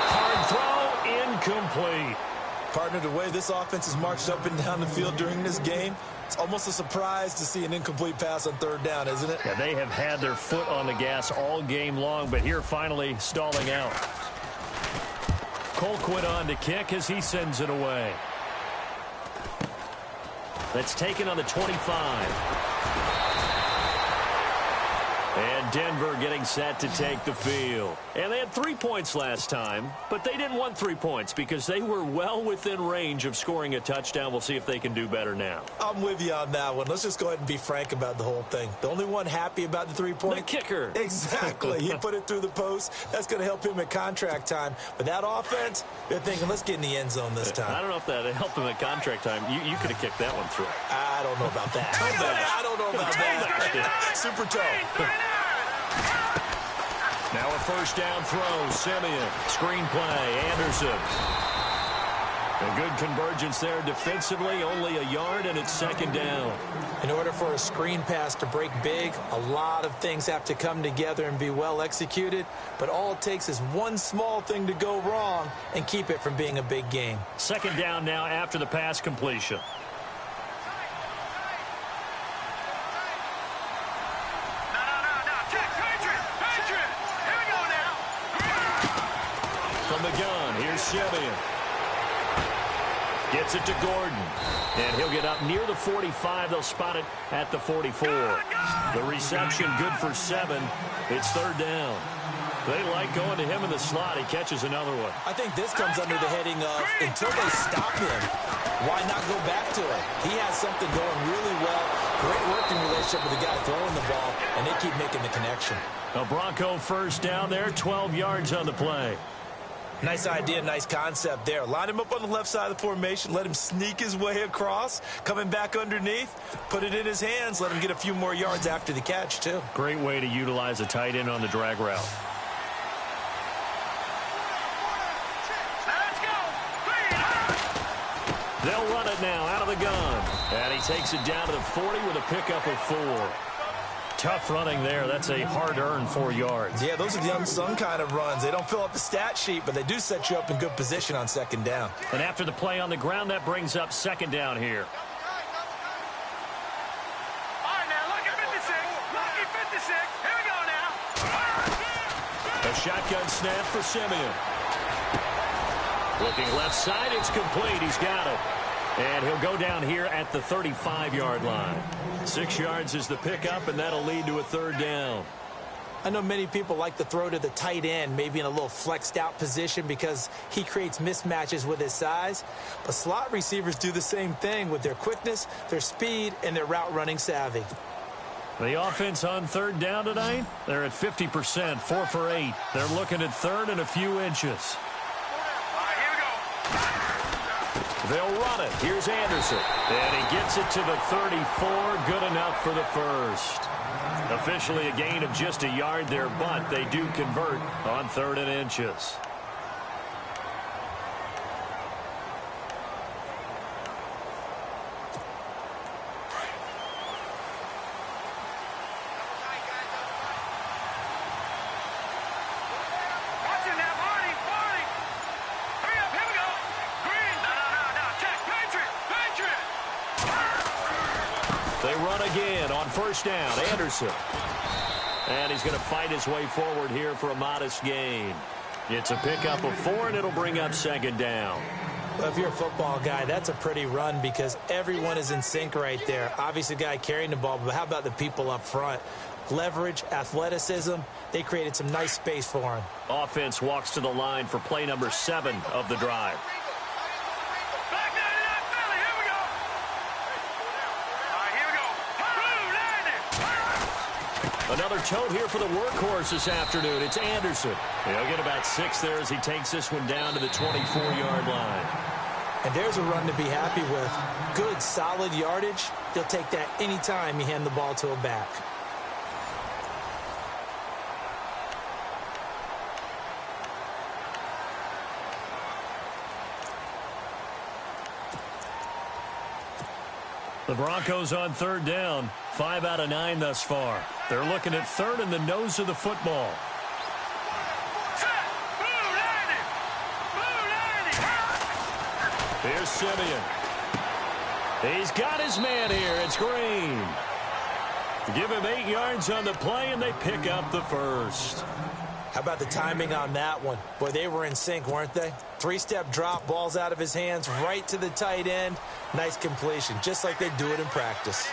Hard throw, incomplete. Partner, the way this offense has marched up and down the field during this game, it's almost a surprise to see an incomplete pass on third down, isn't it? Yeah, they have had their foot on the gas all game long, but here finally stalling out. Colquitt on to kick as he sends it away. That's taken on the 25. And Denver getting set to take the field. And they had 3 points last time, but they didn't want 3 points because they were well within range of scoring a touchdown. We'll see if they can do better now. I'm with you on that one. Let's just go ahead and be frank about the whole thing. The only one happy about the 3-point? The kicker. Exactly. He put it through the post. That's going to help him at contract time. But that offense, they're thinking, let's get in the end zone this time. I don't know if that helped him at contract time. You could have kicked that one through. I don't know about that. I don't know about that. Super tough. Now a first down throw. Simeon. Screen play. Anderson. A good convergence there defensively. Only a yard, and it's second down. In order for a screen pass to break big, a lot of things have to come together and be well executed. But all it takes is one small thing to go wrong and keep it from being a big game. Second down now after the pass completion. From the gun, here's Simeon. Gets it to Gordon. And he'll get up near the 45. They'll spot it at the 44. The reception good for 7. It's third down. They like going to him in the slot. He catches another one. I think this comes under the heading of, until they stop him, why not go back to it? He has something going really well. Great working relationship with the guy throwing the ball, and they keep making the connection. A Bronco first down there, 12 yards on the play. Nice idea, nice concept there. Line him up on the left side of the formation, let him sneak his way across, coming back underneath, put it in his hands, let him get a few more yards after the catch, too. Great way to utilize a tight end on the drag route. They'll run it now out of the gun. And he takes it down to the 40 with a pickup of 4. Tough running there. That's a hard-earned 4 yards. Yeah, those are the unsung kind of runs. They don't fill up the stat sheet, but they do set you up in good position on second down. And after the play on the ground, that brings up second down here. All right, now, lucky 56. Lucky 56. Here we go now. A shotgun snap for Simeon. Looking left side, it's complete. He's got it. And he'll go down here at the 35-yard line. 6 yards is the pickup, and that'll lead to a third down. I know many people like to throw to the tight end, maybe in a little flexed out position because he creates mismatches with his size. But slot receivers do the same thing with their quickness, their speed, and their route running savvy. The offense on third down tonight, they're at 50%, 4 for 8. They're looking at third and a few inches. They'll run it. Here's Anderson. And he gets it to the 34. Good enough for the first. Officially a gain of just a yard there, but they do convert on third and inches. They run again on first down. Anderson. And he's going to fight his way forward here for a modest gain. It's a pickup of 4, and it'll bring up second down. Well, if you're a football guy, that's a pretty run because everyone is in sync right there. Obviously, the guy carrying the ball, but how about the people up front? Leverage, athleticism, they created some nice space for him. Offense walks to the line for play number 7 of the drive. Another tote here for the workhorse this afternoon. It's Anderson. He'll get about 6 there as he takes this one down to the 24-yard line. And there's a run to be happy with. Good, solid yardage. He'll take that anytime you hand the ball to a back. The Broncos on third down, 5 out of 9 thus far. They're looking at third in the nose of the football. Here's Simeon. He's got his man here. It's Green. Give him 8 yards on the play, and they pick up the first. How about the timing on that one? Boy, they were in sync, weren't they? 3-step drop, balls out of his hands, right to the tight end. Nice completion, just like they do it in practice.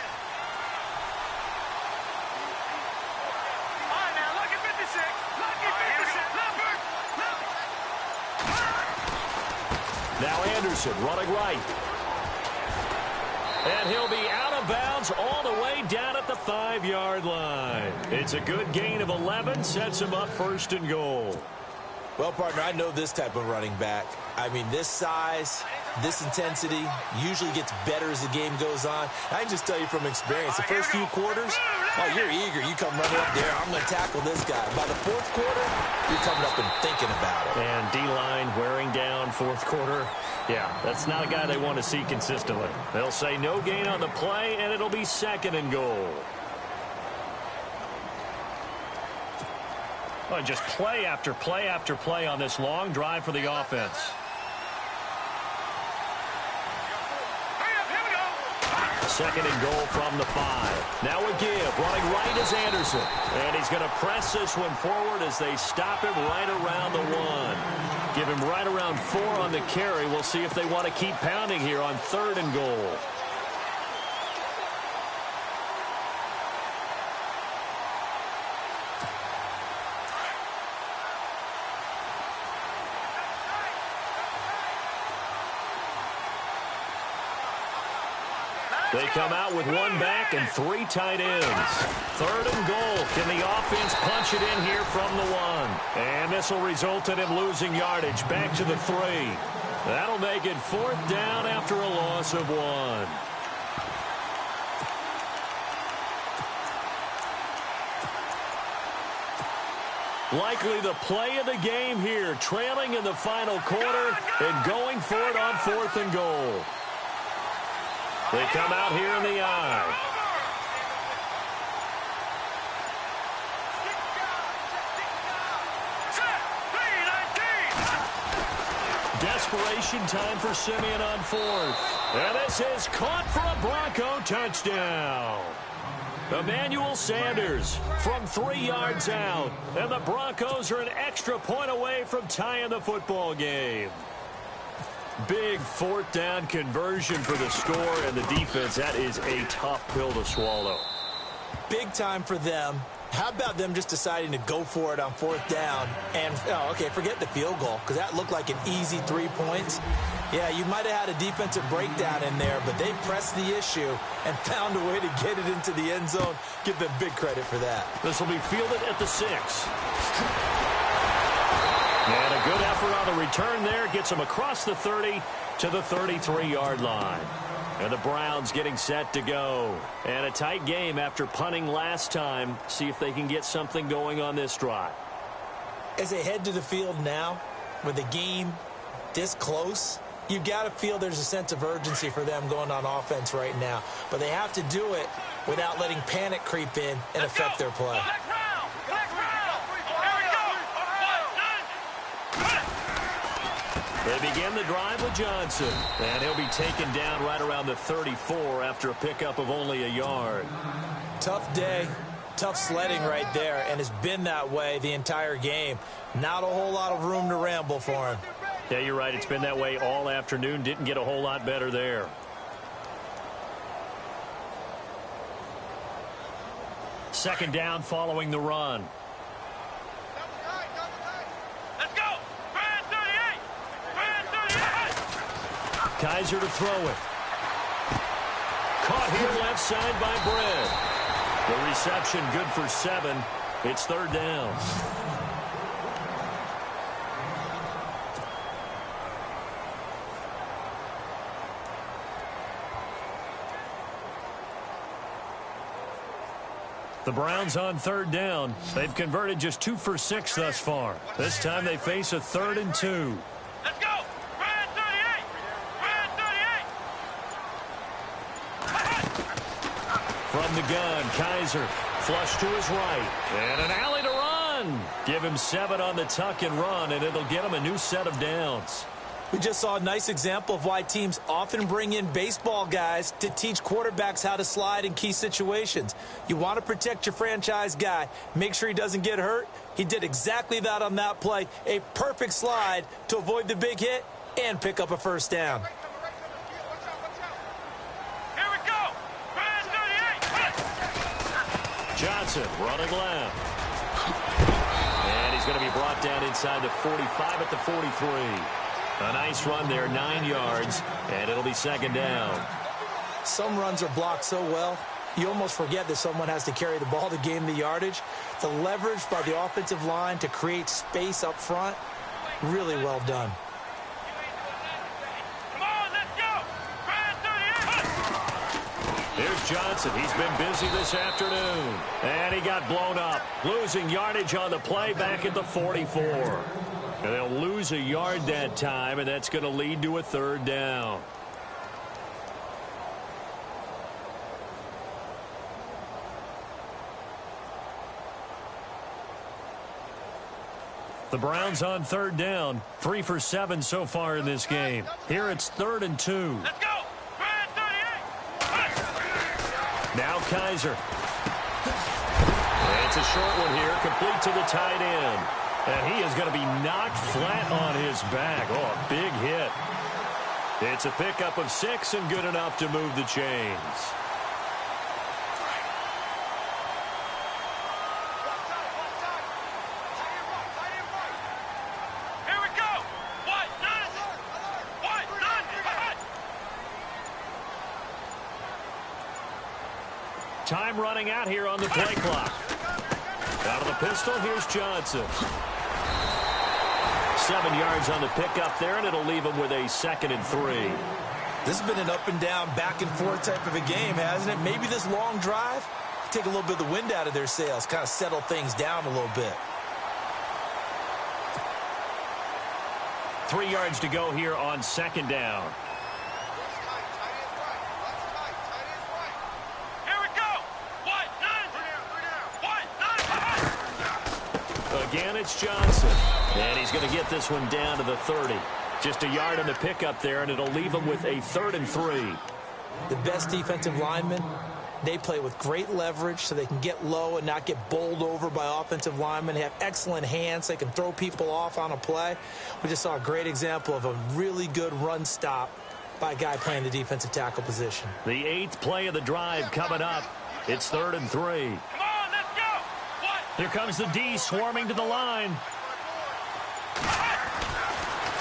Now Anderson running right. And he'll be out of bounds all the way down at the 5-yard line. It's a good gain of 11, sets him up first and goal. Well, partner, I know this type of running back. I mean, this size, this intensity usually gets better as the game goes on. I can just tell you from experience, the first few quarters, oh, you're eager. You come running up there, I'm going to tackle this guy. By the fourth quarter, you're coming up and thinking about it. And D-line wearing down fourth quarter. Yeah, that's not a guy they want to see consistently. They'll say no gain on the play, and it'll be second and goal. Well, just play after play after play on this long drive for the offense. Second and goal from the 5. Now a give. Running right is Anderson. And he's going to press this one forward as they stop him right around the 1. Give him right around 4 on the carry. We'll see if they want to keep pounding here on third and goal. They come out with 1 back and 3 tight ends. Third and goal. Can the offense punch it in here from the 1? And this will result in him losing yardage back to the 3. That'll make it 4th down after a loss of 1. Likely the play of the game here, trailing in the final quarter and going for it on 4th and goal. They come out here in the eye. Desperation time for Simeon on 4th. And this is caught for a Bronco touchdown. Emmanuel Sanders from 3 yards out. And the Broncos are an extra point away from tying the football game. Big 4th down conversion for the score, and the defense, that is a tough pill to swallow. Big time for them. How about them just deciding to go for it on 4th down? And, oh, okay, forget the field goal, because that looked like an easy 3 points. Yeah, you might have had a defensive breakdown in there, but they pressed the issue and found a way to get it into the end zone. Give them big credit for that. This will be fielded at the 6. And a good effort on the return there. Gets them across the 30 to the 33-yard line. And the Browns getting set to go. And a tight game after punting last time. See if they can get something going on this drive. As they head to the field now, with the game this close, you got to feel there's a sense of urgency for them going on offense right now. But they have to do it without letting panic creep in and affect their play. They begin the drive with Johnson. And he'll be taken down right around the 34 after a pickup of only a yard. Tough day. Tough sledding right there, and it's been that way the entire game. Not a whole lot of room to ramble for him. Yeah, you're right. It's been that way all afternoon. Didn't get a whole lot better there. Second down following the run. Let's go! Brand 38! Brand 38! Kaiser to throw it. Caught here left side by Brett. The reception good for 7. It's third down. The Browns on third down. They've converted just 2 for 6 thus far. This time they face a 3rd and 2. Let's go! Brand 38! Brand 38! From the gun, Kaiser flush to his right. And an alley to run. Give him 7 on the tuck and run, and it'll get him a new set of downs. We just saw a nice example of why teams often bring in baseball guys to teach quarterbacks how to slide in key situations. You want to protect your franchise guy. Make sure he doesn't get hurt. He did exactly that on that play. A perfect slide to avoid the big hit and pick up a first down. Here we go! Brand 38! Johnson running left. And he's going to be brought down inside the 45 at the 43. A nice run there, 9 yards, and it'll be second down. Some runs are blocked so well, you almost forget that someone has to carry the ball to gain the yardage. The leverage by the offensive line to create space up front, really well done. Come on, let's go! Brand 38! Here's Johnson. He's been busy this afternoon. And he got blown up. Losing yardage on the play back at the 44. And they'll lose a yard that time, and that's going to lead to a third down. The Browns on third down. 3 for 7 so far in this game. Here it's 3rd and 2. Let's go! Brand 38! Now Kaiser. It's a short one here, complete to the tight end. And he is going to be knocked flat on his back. Oh, a big hit. It's a pickup of 6 and good enough to move the chains. Here we go! White, none! White, none! Time running out here on the play clock. Out of the pistol, here's Johnson. 7 yards on the pickup there, and it'll leave him with a 2nd and 3. This has been an up and down, back and forth type of a game, hasn't it? Maybe this long drive, take a little bit of the wind out of their sails, kind of settle things down a little bit. 3 yards to go here on second down. Here we go! White, none! White, none! Again, it's Johnson. And he's going to get this one down to the 30. Just a yard on the pickup there, and it'll leave him with a 3rd and 3. The best defensive linemen, they play with great leverage so they can get low and not get bowled over by offensive linemen. They have excellent hands. They can throw people off on a play. We just saw a great example of a really good run stop by a guy playing the defensive tackle position. The 8th play of the drive coming up. It's 3rd and 3. Come on, let's go! White! Here comes the D swarming to the line.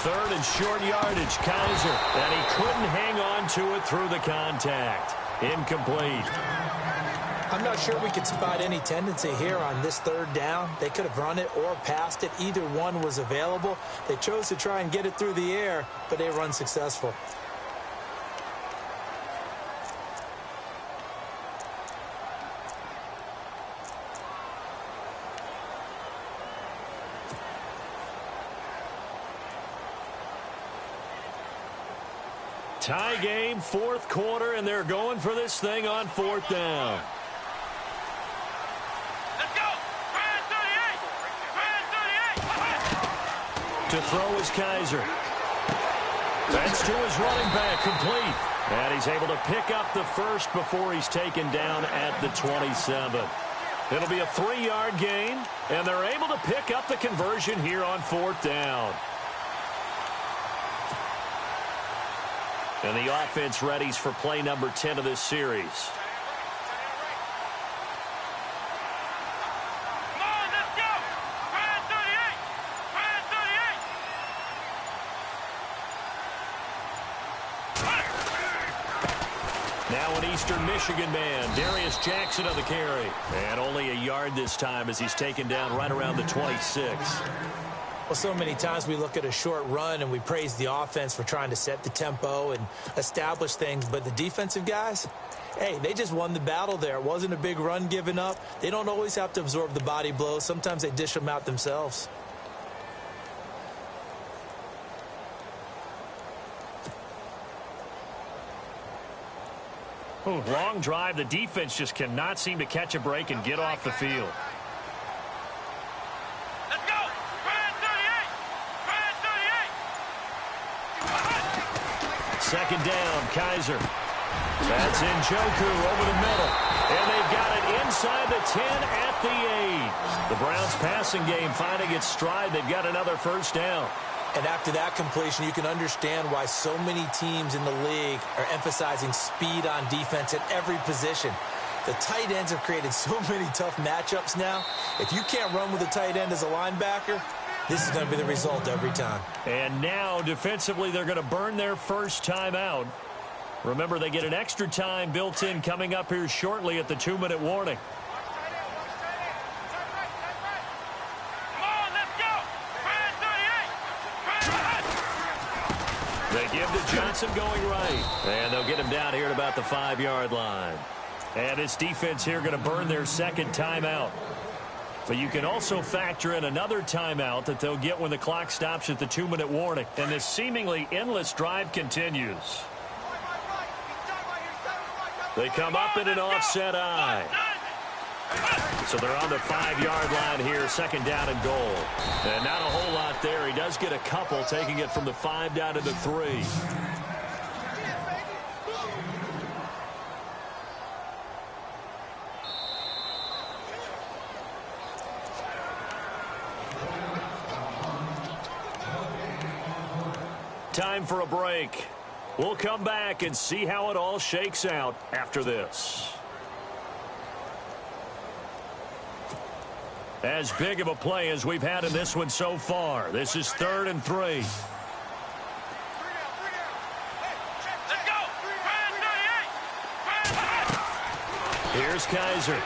3rd and short yardage, Kaiser. And he couldn't hang on to it through the contact. Incomplete. I'm not sure we could spot any tendency here on this 3rd down. They could have run it or passed it. Either one was available. They chose to try and get it through the air, but they were unsuccessful. Tie game, 4th quarter, and they're going for this thing on 4th down. Let's go! 38! To throw is Kaiser. That's to his running back, complete. And he's able to pick up the first before he's taken down at the 27. It'll be a 3-yard gain, and they're able to pick up the conversion here on 4th down. And the offense readies for play number 10 of this series. Come on, let's go! 38! Now an Eastern Michigan man, Darius Jackson on the carry. And only a yard this time as he's taken down right around the 26. Well, so many times we look at a short run and we praise the offense for trying to set the tempo and establish things, but the defensive guys, hey, they just won the battle there. It wasn't a big run given up. They don't always have to absorb the body blows. Sometimes they dish them out themselves. Long drive. The defense just cannot seem to catch a break and get off the field. Let's go! 38! 2nd down, Kaiser. That's Njoku over the middle. And they've got it inside the 10 at the 8. The Browns passing game finding its stride. They've got another 1st down. And after that completion, you can understand why so many teams in the league are emphasizing speed on defense at every position. The tight ends have created so many tough matchups now. If you can't run with a tight end as a linebacker, this is going to be the result every time. And now, defensively, they're going to burn their first timeout. Remember, they get an extra time built in coming up here shortly at the 2-minute warning. They give to Johnson going right. And they'll get him down here at about the 5-yard line. And this defense here going to burn their 2nd timeout. But you can also factor in another timeout that they'll get when the clock stops at the 2-minute warning. And this seemingly endless drive continues. They come up in an offset eye. So they're on the 5-yard line here, 2nd down and goal. And not a whole lot there. He does get a couple, taking it from the 5 down to the 3. Time for a break. We'll come back and see how it all shakes out after this. As big of a play as we've had in this one so far. This is 3rd and 3. Here's Kaiser.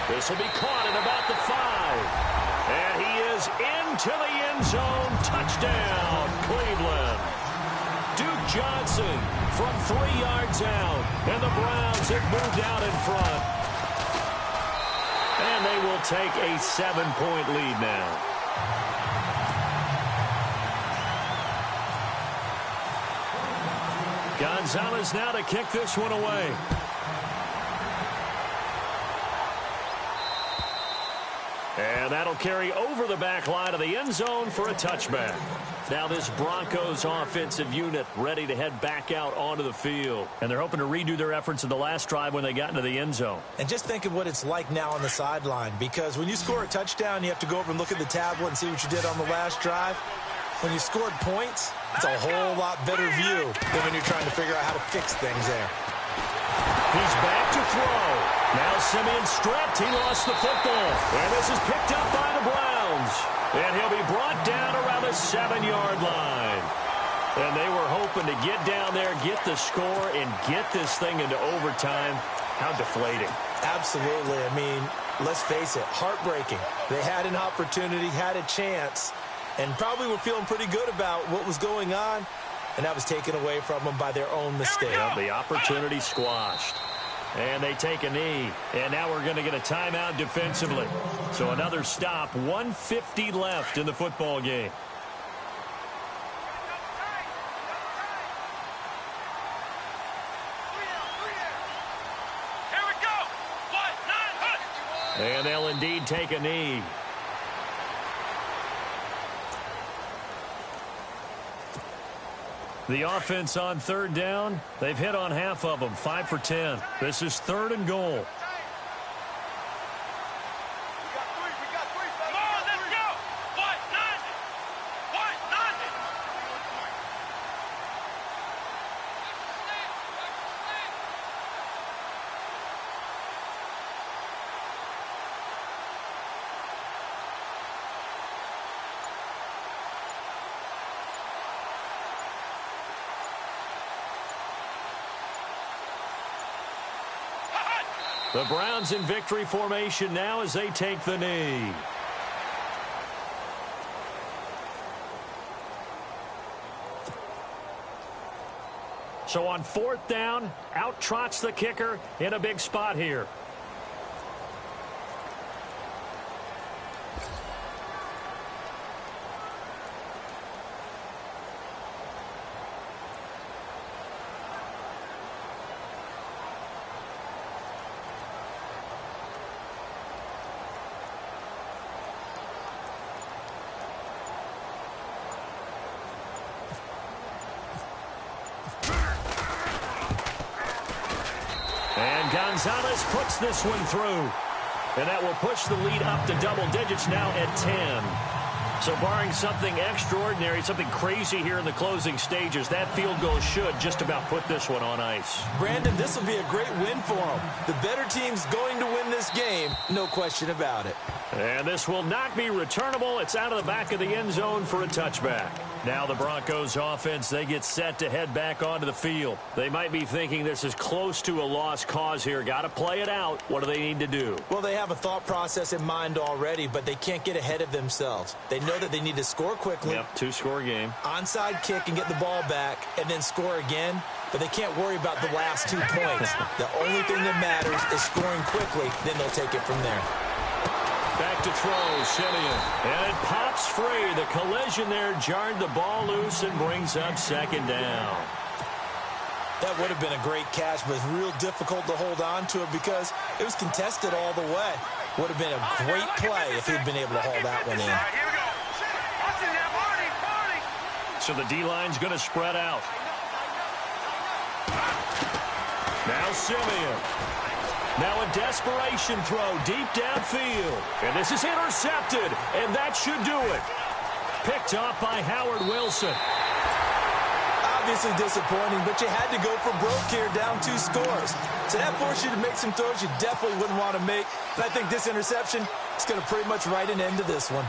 This will be caught at about the 5. And he is into the end zone. Touchdown, Cleveland. Duke Johnson from 3 yards out. And the Browns have moved out in front. And they will take a 7-point lead now. Gonzalez now to kick this one away. And that'll carry over the back line of the end zone for a touchback. Now this Broncos offensive unit ready to head back out onto the field. And they're hoping to redo their efforts in the last drive when they got into the end zone. And just think of what it's like now on the sideline, because when you score a touchdown, you have to go over and look at the tablet and see what you did on the last drive. When you scored points, it's a whole lot better view than when you're trying to figure out how to fix things there. He's back to throw. Now Simeon stripped. He lost the football. And this is picked up by the Browns. And he'll be brought down around the 7-yard line. And they were hoping to get down there, get the score, and get this thing into overtime. How deflating. Absolutely. I mean, let's face it, heartbreaking. They had an opportunity, had a chance, and probably were feeling pretty good about what was going on, and that was taken away from them by their own mistake. The opportunity squashed. And they take a knee. And now we're going to get a timeout defensively. So another stop, 1:50 left in the football game. And they'll indeed take a knee. The offense on third down, they've hit on half of them, 5 for 10. This is 3rd and goal. The Browns in victory formation now as they take the knee. So on 4th down, out trots the kicker in a big spot here. Gonzalez puts this one through. And that will push the lead up to double digits now at 10. So barring something extraordinary, something crazy here in the closing stages, that field goal should just about put this one on ice. Brandon, this will be a great win for them. The better team's going to win this game, no question about it. And this will not be returnable. It's out of the back of the end zone for a touchback. Now the Broncos offense, they get set to head back onto the field. They might be thinking this is close to a lost cause here. Got to play it out. What do they need to do? Well, they have a thought process in mind already, but they can't get ahead of themselves. They know that they need to score quickly. Yep, 2-score game. Onside kick and get the ball back and then score again. But they can't worry about the last 2 points. The only thing that matters is scoring quickly. Then they'll take it from there. Back to throw, Simeon. And it pops free. The collision there jarred the ball loose and brings up 2nd down. That would have been a great catch, but it's real difficult to hold on to it because it was contested all the way. Would have been a great play if he'd been able to haul that one in. So the D-line's going to spread out. Now Simeon. Now a desperation throw deep downfield. And this is intercepted, and that should do it. Picked off by Howard Wilson. Obviously disappointing, but you had to go for broke here, down 2 scores. So that forced you to make some throws you definitely wouldn't want to make. And I think this interception is going to pretty much write an end to this one.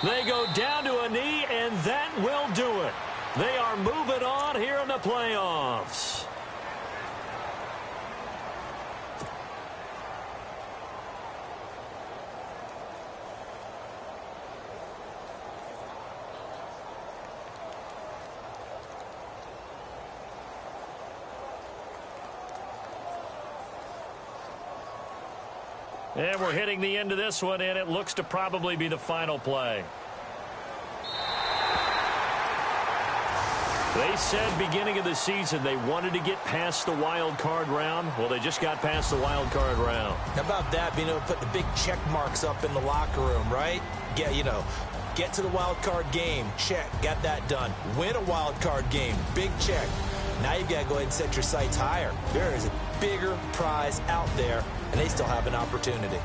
They go down to a knee, and that will do it. They are moving on here in the playoffs. And we're hitting the end of this one, and it looks to probably be the final play. They said beginning of the season they wanted to get past the wild card round. Well, they just got past the wild card round. How about that, being able to put the big check marks up in the locker room, right? Get to the wild card game, check, got that done. Win a wild card game, big check. Now you've got to go ahead and set your sights higher. There is a bigger prize out there, and they still have an opportunity.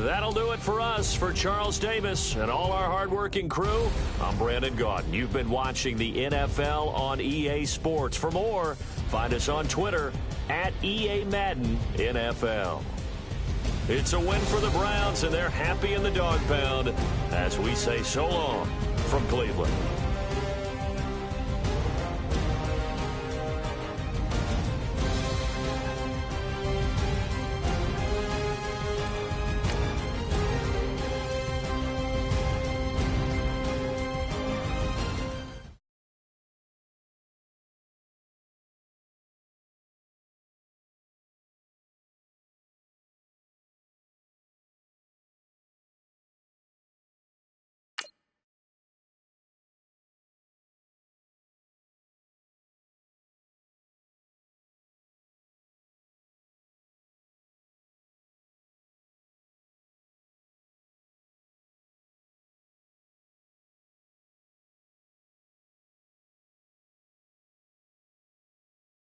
That'll do it for us. For Charles Davis and all our hardworking crew, I'm Brandon Gaudin. You've been watching the NFL on EA Sports. For more, find us on Twitter at EA Madden NFL. It's a win for the Browns, and they're happy in the dog pound as we say so long from Cleveland.